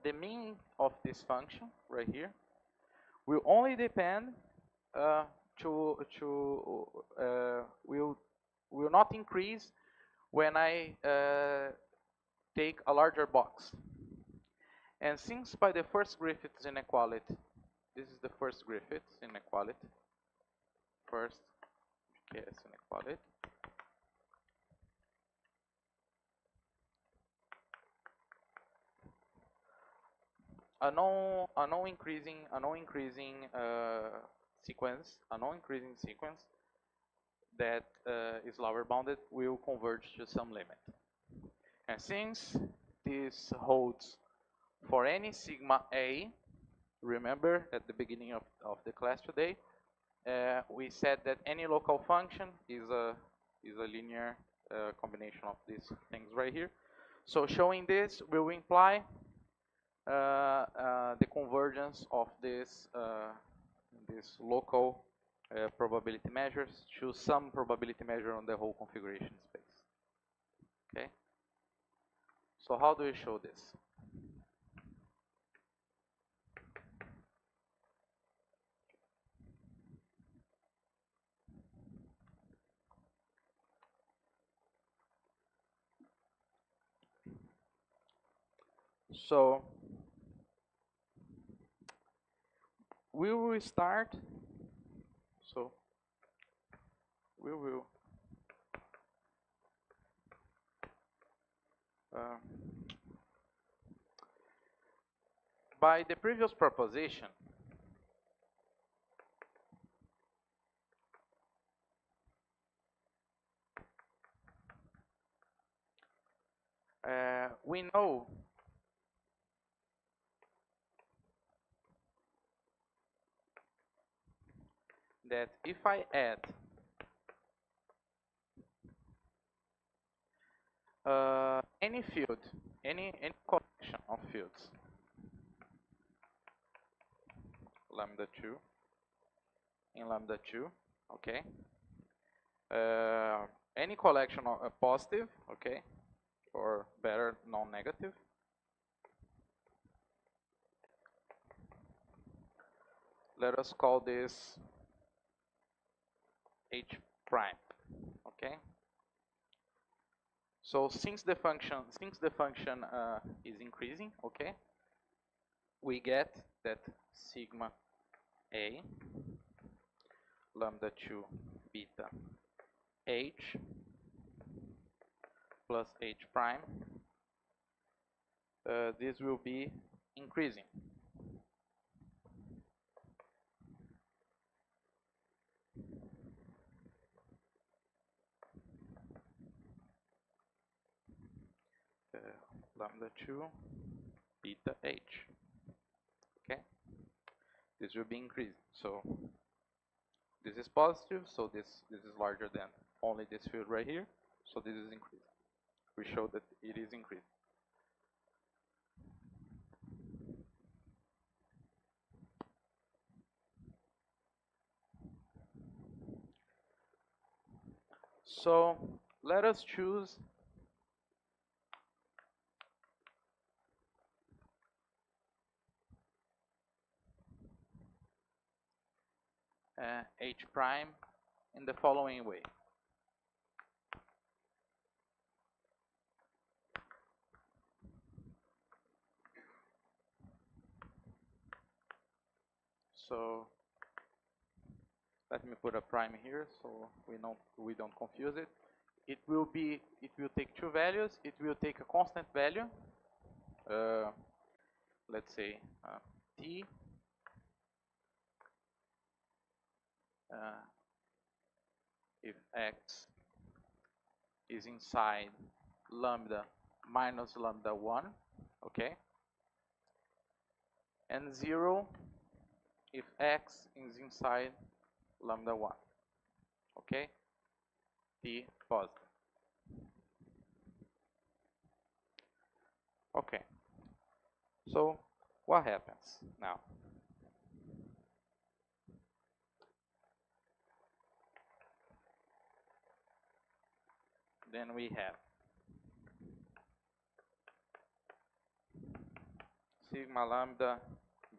the mean of this function right here will only depend will not increase when I take a larger box. And since by the first Griffiths inequality, this is the first Griffiths inequality, first case inequality, a non-increasing sequence that is lower bounded will converge to some limit. And since this holds for any sigma A, remember at the beginning of the class today, we said that any local function is a linear combination of these things right here. So showing this will imply the convergence of this local probability measures to some probability measure on the whole configuration space. Okay. So how do we show this? So we will start. So we will by the previous proposition, we know that if I add any field, any collection of fields, lambda 2 in lambda 2, okay, any collection of positive, okay, or better non-negative, let us call this H prime, Okay. So since the function is increasing, okay, we get that sigma a lambda 2 beta h plus h prime. This will be increasing. Lambda 2 beta h. Okay, this will be increasing. So this is positive, so this is larger than only this field right here, so this is increasing. We show that it is increasing. So let us choose h prime in the following way. So let me put a prime here so we don't confuse it. It will take two values. It will take a constant value. Let's say t if x is inside lambda minus lambda 1, okay? And 0 if x is inside lambda 1, okay? T positive. Okay, so what happens now? Then we have sigma lambda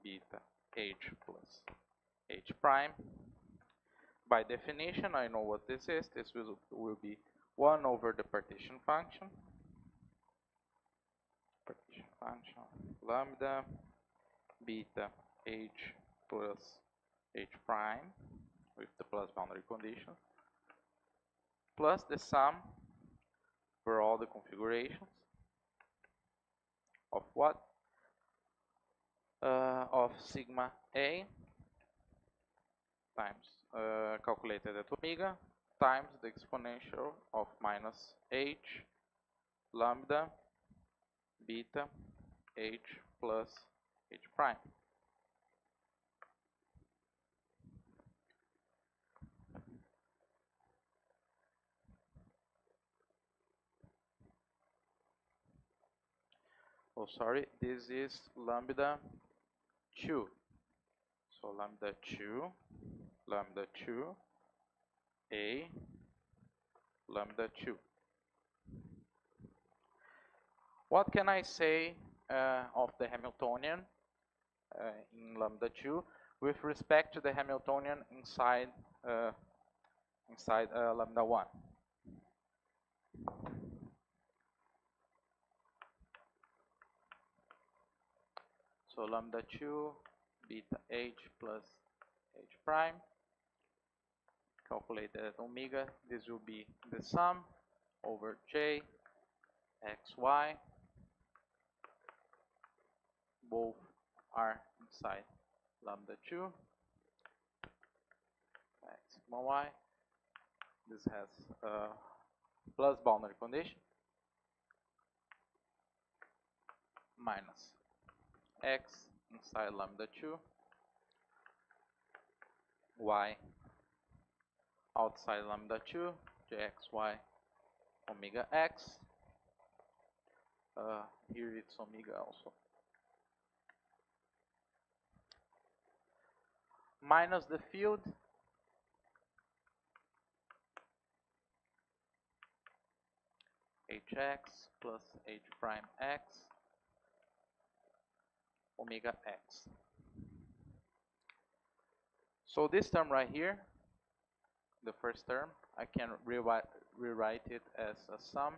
beta h plus h prime. By definition, I know what this is. This will be 1 over the partition function. Partition function lambda beta h plus h prime with the plus boundary condition plus the sum for all the configurations of what? Of sigma a times calculated at omega times the exponential of minus h lambda beta h plus h prime. Oh, sorry, this is lambda 2. So lambda 2 a lambda 2. What can I say of the Hamiltonian in lambda 2 with respect to the Hamiltonian inside lambda 1? So lambda 2 beta h plus h prime calculated at omega. This will be the sum over j xy. Both are inside lambda 2 sigma y. This has a plus boundary condition minus x inside lambda 2 y outside lambda 2 jxy omega x. Here it's omega also. Minus the field hx plus h prime x omega x. So this term right here, the first term, I can rewrite it as a sum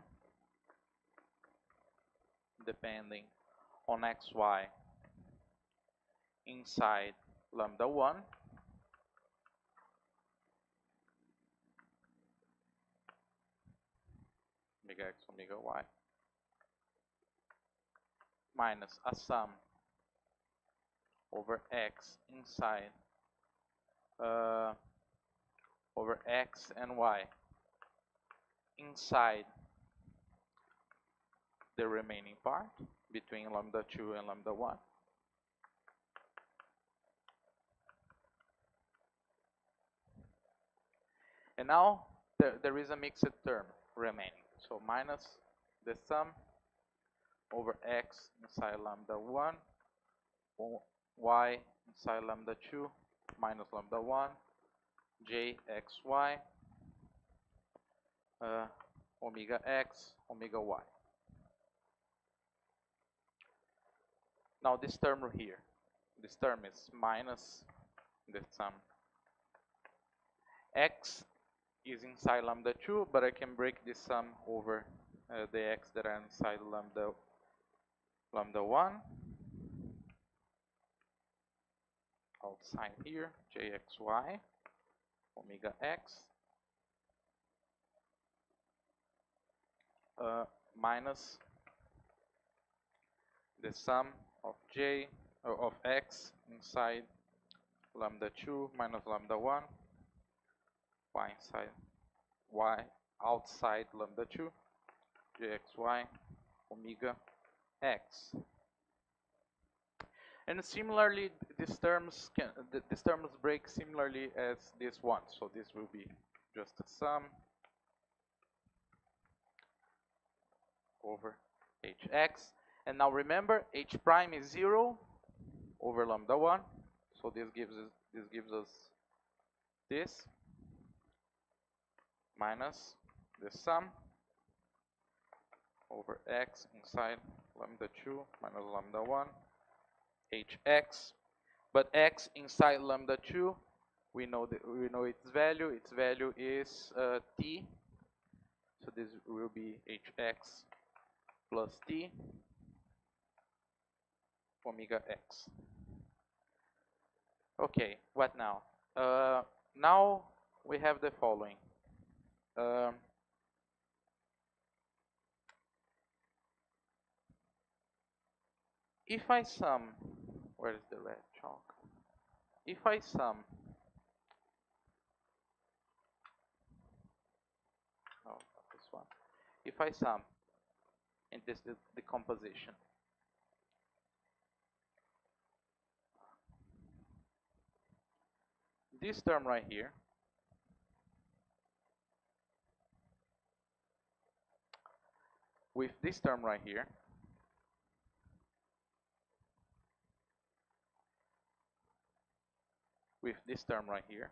depending on xy inside lambda 1 omega x omega y minus a sum over x inside over x and y inside the remaining part between lambda 2 and lambda 1. And now there is a mixed term remaining. So minus the sum over x inside lambda 1, y inside lambda 2, minus lambda 1, j xy, omega x, omega y. Now this term here, this term is minus the sum. X is inside lambda 2, but I can break this sum over the x that are inside lambda 1. Outside here, jxy, omega x, minus the sum of of x inside lambda 2 minus lambda 1, y inside y outside lambda 2, jxy, omega x. And similarly, these terms break similarly as this one. So this will be just a sum over hx. And now remember, h prime is 0 over lambda 1. So this gives us this minus the sum over x inside lambda 2 minus lambda 1 hx, but x inside lambda 2, we know its value. Its value is t, so this will be hx plus t omega x. Okay, what now? Now we have the following. If I sum, where is the red chalk? If I sum, no, not this one. If I sum, and this is the composition. This term right here with this term right here, with this term right here,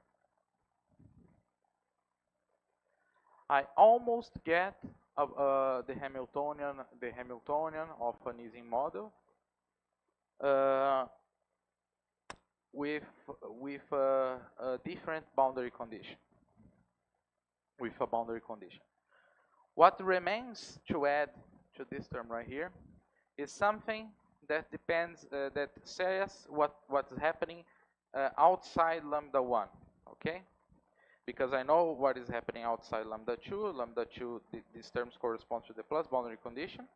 I almost get the Hamiltonian of an Ising model with a different boundary condition. With a boundary condition. What remains to add to this term right here is something that depends, that says what's happening outside lambda 1, okay? Because I know what is happening outside lambda 2. Lambda 2, these terms correspond to the plus boundary condition,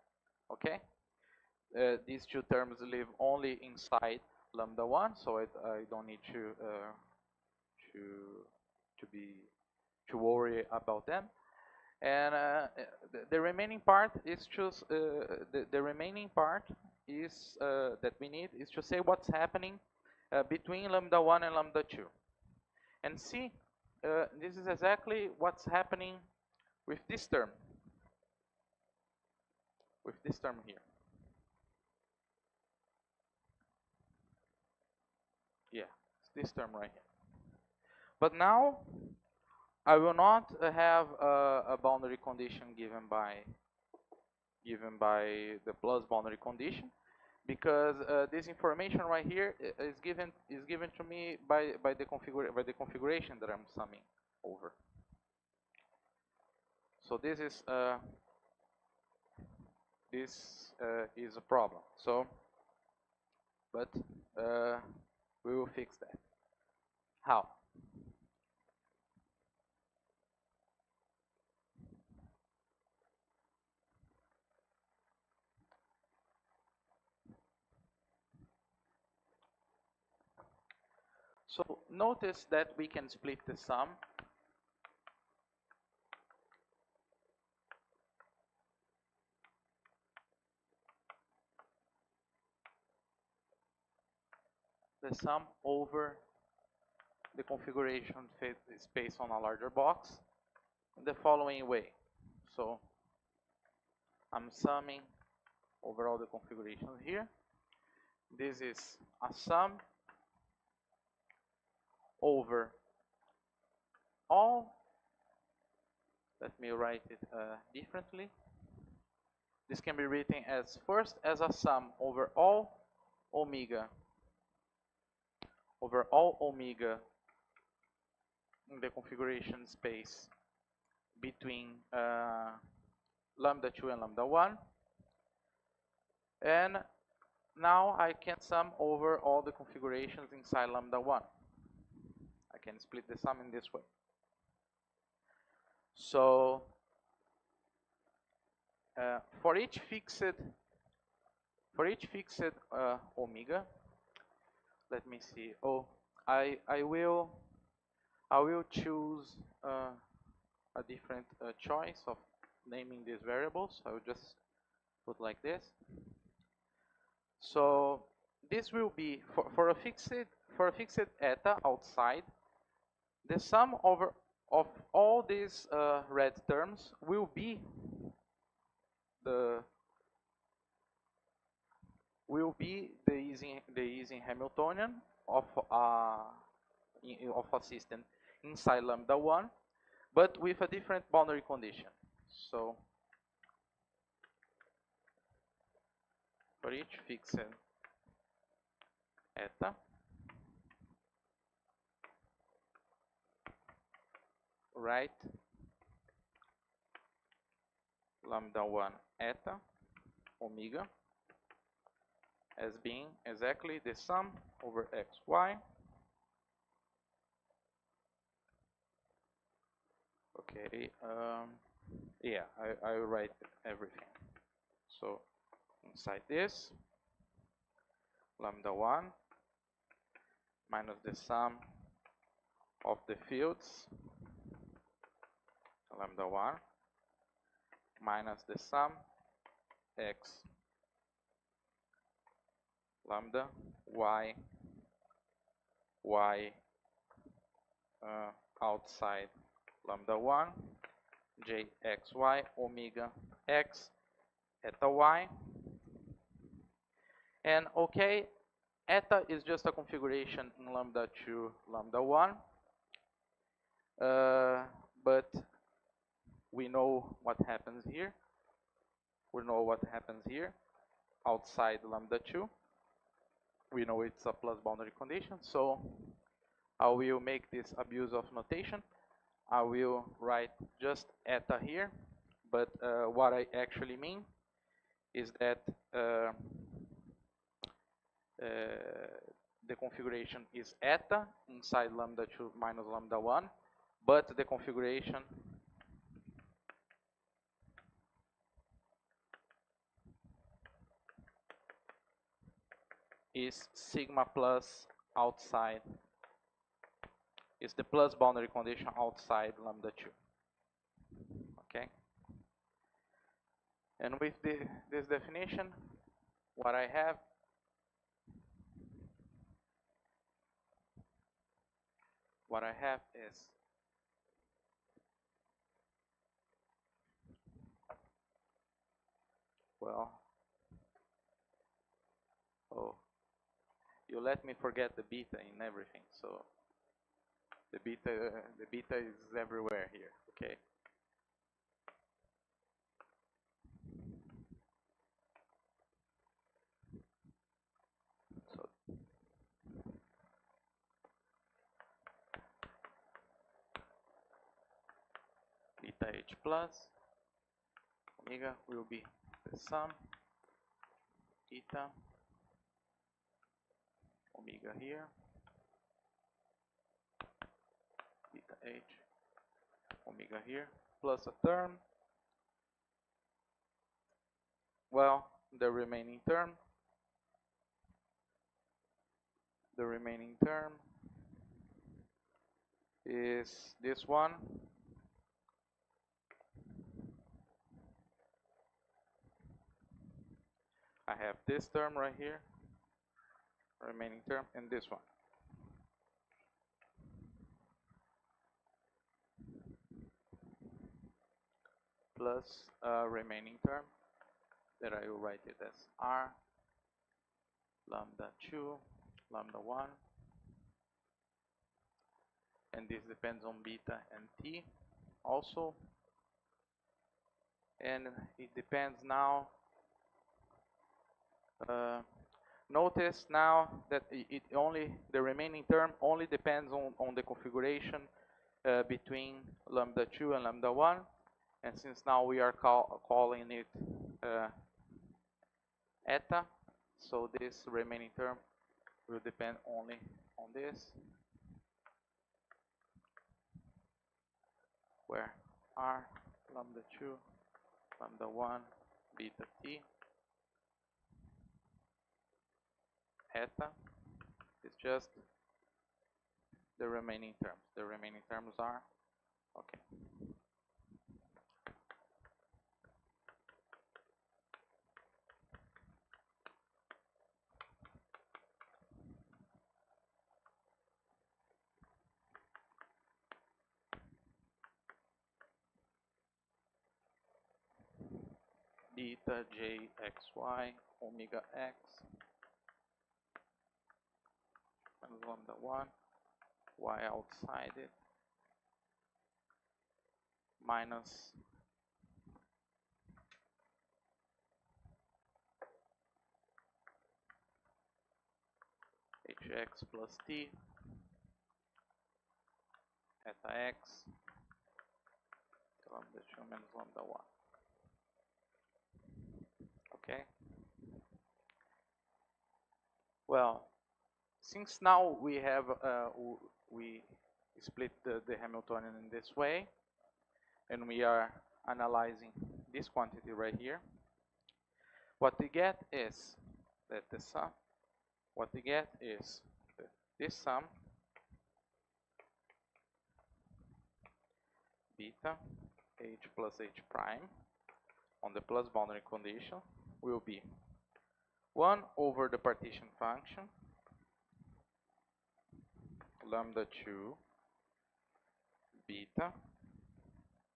okay? These two terms live only inside lambda 1, so I don't need to worry about them. And the remaining part is just the remaining part is that we need is to say what's happening between lambda 1 and lambda 2. And see, this is exactly what's happening with this term. With this term here. Yeah, it's this term right here. But now I will not have a boundary condition given by the plus boundary condition, because this information right here is given to me by the configuration that I'm summing over. So this is a problem. So, but we will fix that. How? So notice that we can split the sum over the configuration space on a larger box in the following way. So I'm summing over all the configurations here. This is a sum over all. Let me write it differently. This can be written as first as a sum over all omega in the configuration space between lambda 2 and lambda 1. And now I can sum over all the configurations inside lambda 1. I can split the sum in this way. So for each fixed omega, let me see. Oh, I will choose a different choice of naming these variables. I will just put like this. So this will be for a fixed eta outside. The sum over of all these red terms will be the Ising Hamiltonian of a system inside lambda 1, but with a different boundary condition. So for each fixed eta, write lambda 1 eta omega as being exactly the sum over xy. Okay, yeah, I will write everything. So inside this, lambda 1 minus the sum of the fields, lambda 1 minus the sum x lambda y outside lambda 1 j x y omega x eta y. And okay, eta is just a configuration in lambda 2 lambda 1, but we know what happens here. We know what happens here outside lambda 2. We know it's a plus boundary condition, so I will make this abuse of notation. I will write just eta here, but what I actually mean is that the configuration is eta inside lambda 2 minus lambda 1, but the configuration is sigma plus outside, is the plus boundary condition outside lambda 2. Okay? And with this definition, what I have is you let me forget the beta in everything. So the beta is everywhere here. Okay. So beta h plus omega will be the sum eta omega here, beta h omega here, plus a term, well, the remaining term is this one, I have this term right here, remaining term, and this one. Plus a remaining term that I will write it as R lambda 2 lambda 1, and this depends on beta and t also, and it depends now. Notice now that the remaining term only depends on the configuration between lambda 2 and lambda 1, and since now we are calling it eta, so this remaining term will depend only on this, where R lambda 2 lambda 1 beta t eta is just the remaining terms. The remaining terms are, okay. Beta j xy omega x minus lambda 1 y outside it minus hx plus t eta x lambda 2 minus lambda 1. Okay. Well, since now we have we split the Hamiltonian in this way, and we are analyzing this quantity right here, what we get is that the sum. What we get is this sum beta h plus h prime on the plus boundary condition will be 1 over the partition function lambda 2 beta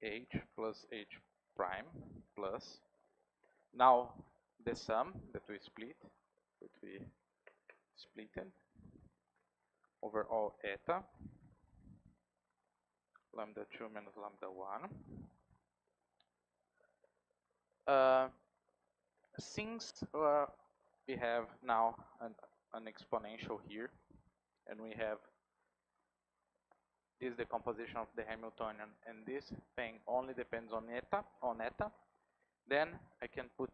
h plus h prime plus now the sum that we split over all eta lambda 2 minus lambda 1. Since we have now an exponential here, and we have this decomposition of the Hamiltonian, and this thing only depends on eta, then I can put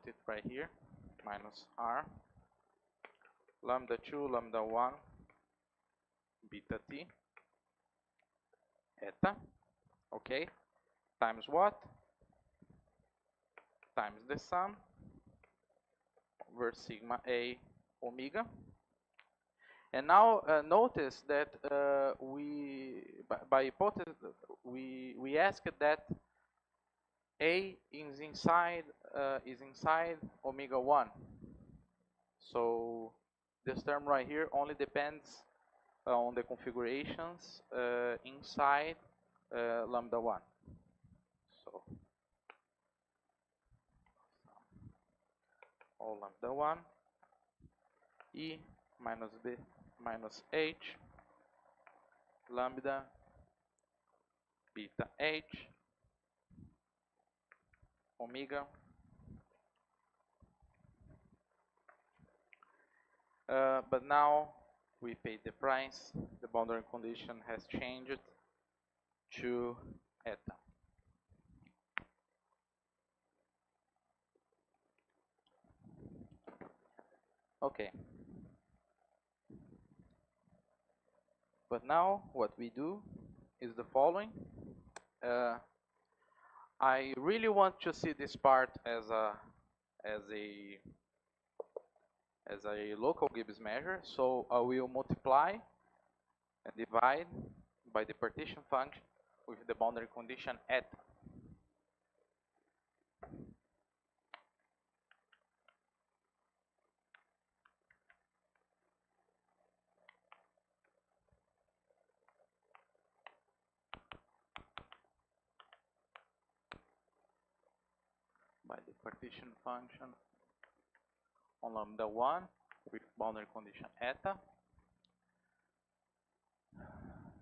it right here, minus r lambda 2 lambda 1 beta t eta, okay, times what? Times the sum over sigma a omega. And now notice that by hypothesis we asked that a is inside omega 1. So this term right here only depends on the configurations inside lambda 1. So all lambda 1 e minus b minus h lambda beta h omega but now we paid the price, the boundary condition has changed, to eta. Okay. But now what we do is the following. I really want to see this part as a local Gibbs measure, so I will multiply and divide by the partition function with the boundary condition eta. By the partition function on lambda 1 with boundary condition eta.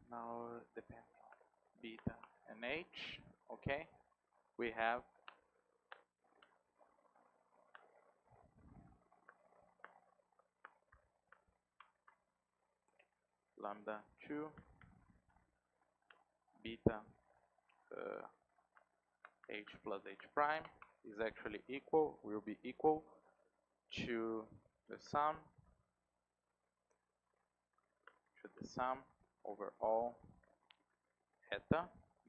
Now depends on beta and h. Okay, we have lambda 2 beta h plus h prime is actually equal, will be equal to the sum over all eta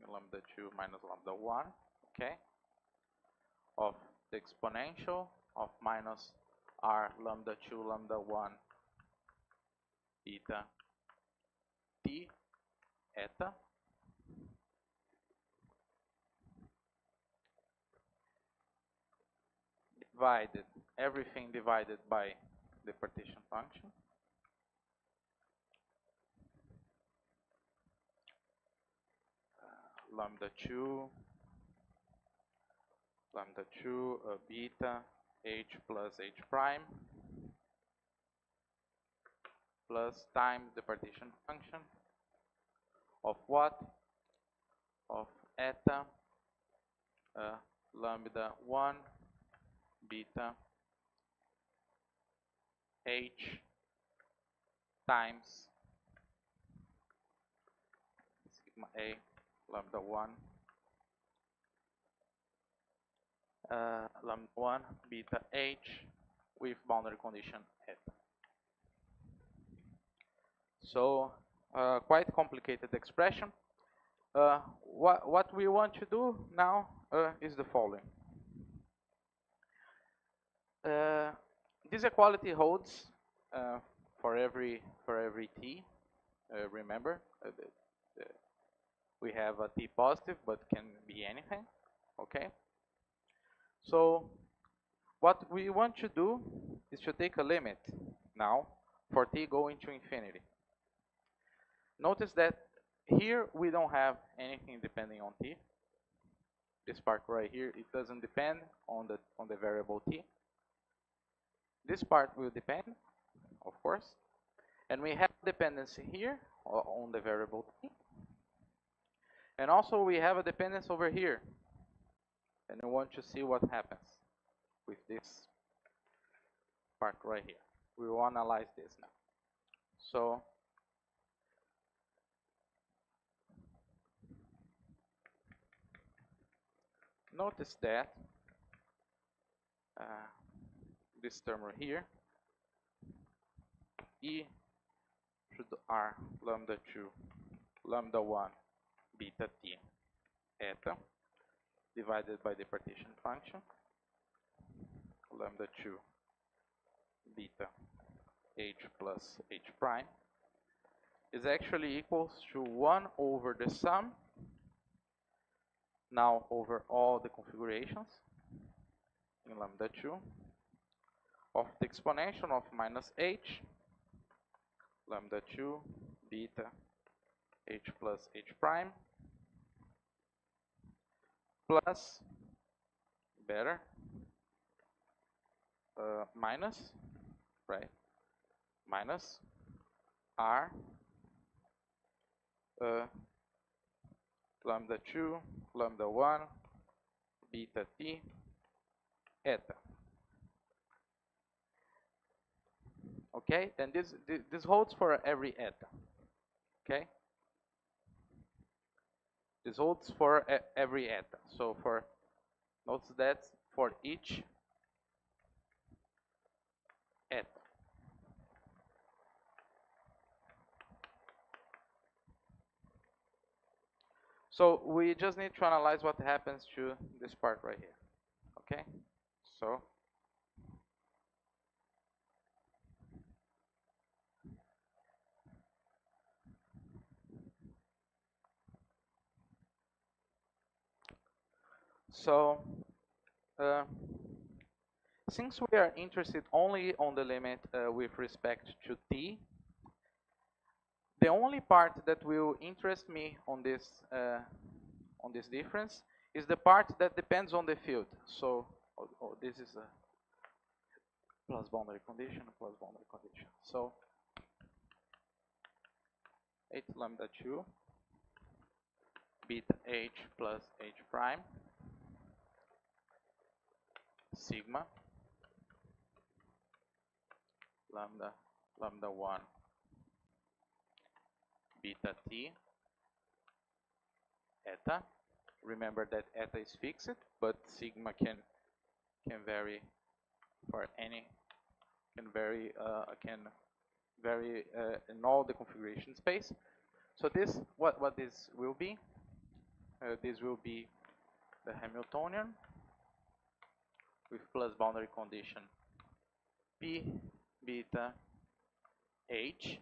lambda 2 minus lambda 1, okay, of the exponential of minus r lambda 2 lambda 1 beta t eta divided, everything divided by the partition function. Lambda 2 beta h plus h prime plus times the partition function of what? Of eta lambda 1 beta h times sigma a lambda 1 lambda 1 beta h with boundary condition eta. So quite complicated expression. What we want to do now is the following. This equality holds for every t. Remember, we have a t positive, but can be anything. Okay. So what we want to do is to take a limit now for t going to infinity. Notice that here we don't have anything depending on t. This part right here, it doesn't depend on the variable t. This part will depend, of course, and we have dependency here on the variable t, and also we have a dependence over here, and we want to see what happens with this part right here. We will analyze this now. So notice that this term right here, e should r lambda 2 lambda 1 beta t eta divided by the partition function lambda 2 beta h plus h prime is actually equals to 1 over the sum now over all the configurations in lambda 2 of the exponential of minus h lambda 2 beta h plus h prime plus better minus, right, minus r lambda 2 lambda 1 beta t eta. Okay, and this holds for every eta. Okay, This holds for every eta. So for notice that for each eta. So we just need to analyze what happens to this part right here. Okay? So since we are interested only on the limit with respect to t, the only part that will interest me on this difference is the part that depends on the field. So this is a plus boundary condition, plus boundary condition. So 8 lambda 2 beta h plus h prime sigma lambda 1 beta t eta. Remember that eta is fixed, but sigma can vary for any can vary in all the configuration space. So this what this will be? This will be the Hamiltonian with plus boundary condition p beta h,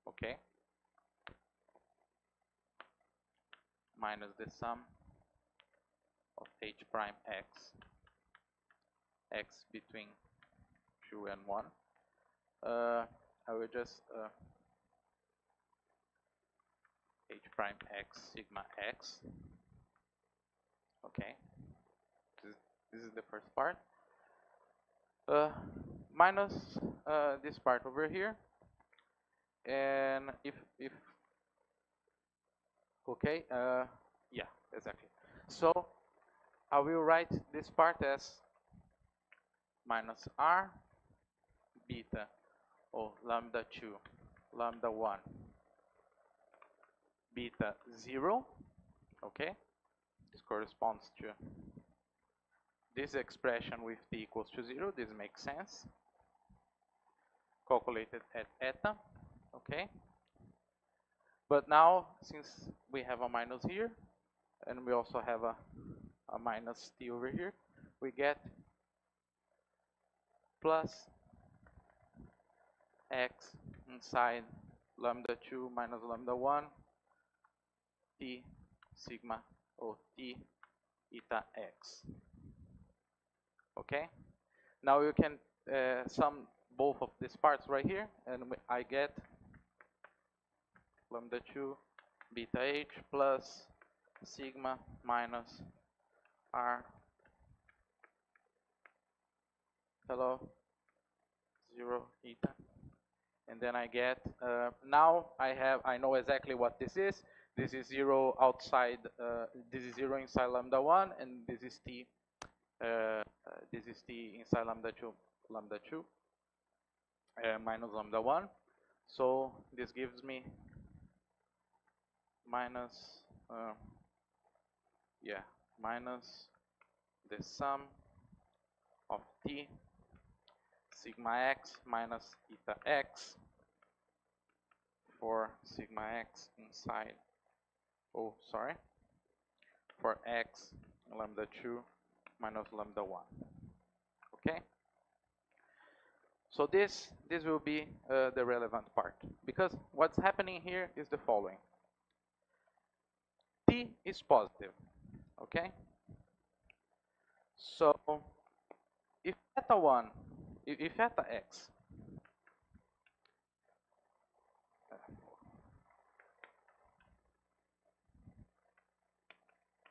okay, minus the sum of h prime x between 2 and 1. I will just h prime x sigma x. Okay, this is the first part. Minus this part over here, and if okay, yeah, exactly. So I will write this part as minus r beta of lambda 2 lambda 1 beta 0, okay. This corresponds to this expression with t equals to 0. This makes sense. Calculated at eta, okay. But now, since we have a minus here, and we also have a minus t over here, we get plus x inside lambda 2 minus lambda 1 t sigma or t eta x. Okay, now you can sum both of these parts right here, and I get lambda 2 beta h plus sigma minus r 0 eta, and then I get now I know exactly what this is. This is 0 outside. This is 0 inside lambda 1, and this is t. This is t inside lambda 2 minus lambda 1. So this gives me minus minus the sum of t sigma x minus eta x for sigma x inside for x lambda 2 minus lambda 1. Okay, so this will be the relevant part, because what's happening here is the following. T is positive, okay. So if eta 1, if eta x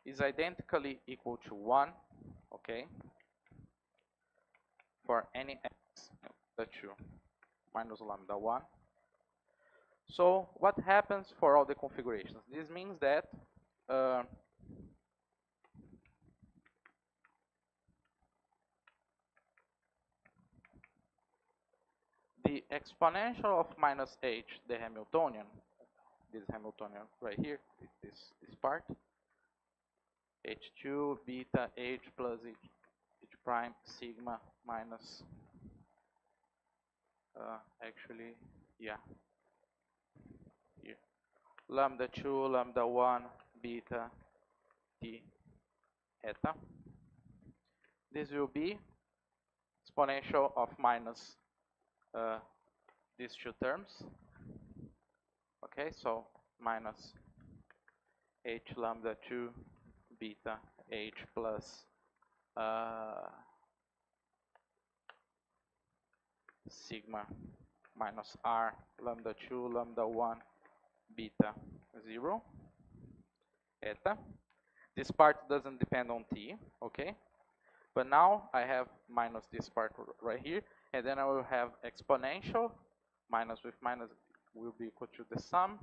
is identically equal to 1, okay, for any x lambda 2 minus lambda 1. So what happens for all the configurations? This means that the exponential of minus h, the Hamiltonian, this Hamiltonian right here, this part, h2 beta h plus h prime sigma minus actually, yeah, here, lambda 2 lambda 1 beta t eta. This will be exponential of minus these two terms. Okay, so minus h lambda 2 beta h plus sigma minus r lambda 2 lambda 1 beta 0 eta. This part doesn't depend on t, okay? But now I have minus this part right here, and then I will have exponential, minus with minus will be equal to the sum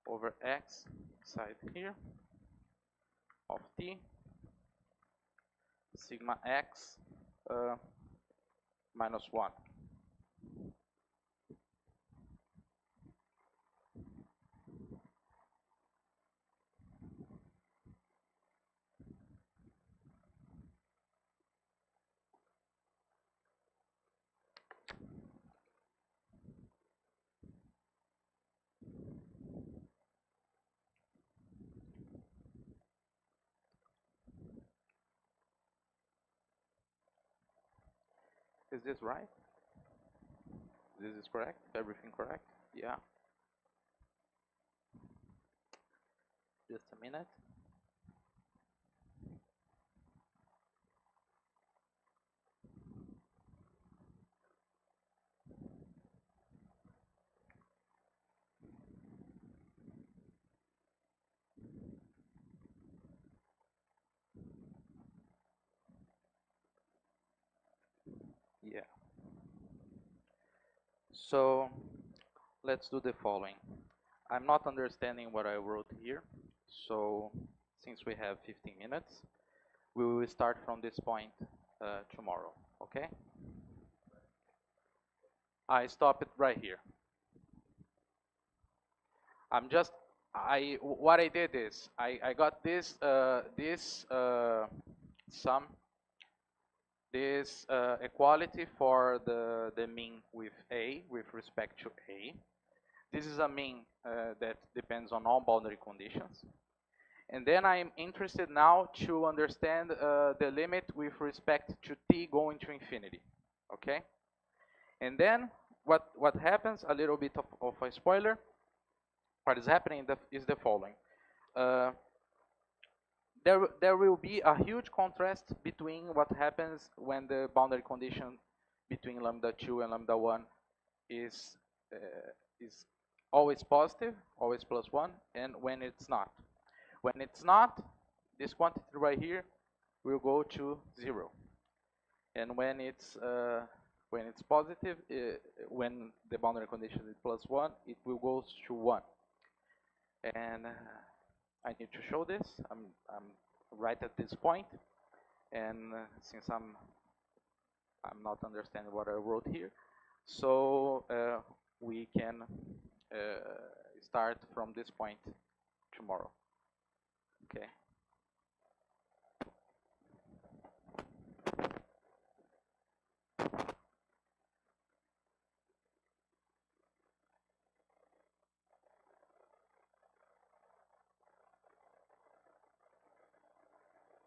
over x side here of t sigma x minus 1. Is this right? This is correct? Everything correct? Yeah. Just a minute. Yeah. So let's do the following. I'm not understanding what I wrote here, so since we have 15 minutes, we will start from this point tomorrow, okay? I stop it right here. What I did is, I got this, sum, this equality for the mean with A, with respect to A. This is a mean that depends on all boundary conditions. And then I'm interested now to understand the limit with respect to t going to infinity, okay? And then what happens, a little bit of a spoiler, what is happening is the following. There will be a huge contrast between what happens when the boundary condition between lambda 2 and lambda 1 is always positive, always plus 1, and when it's not. When it's not, this quantity right here will go to 0. And when it's positive, when the boundary condition is plus 1, it will go to 1. And I need to show this. I'm right at this point, and since I'm not understanding what I wrote here, so we can start from this point tomorrow. Okay.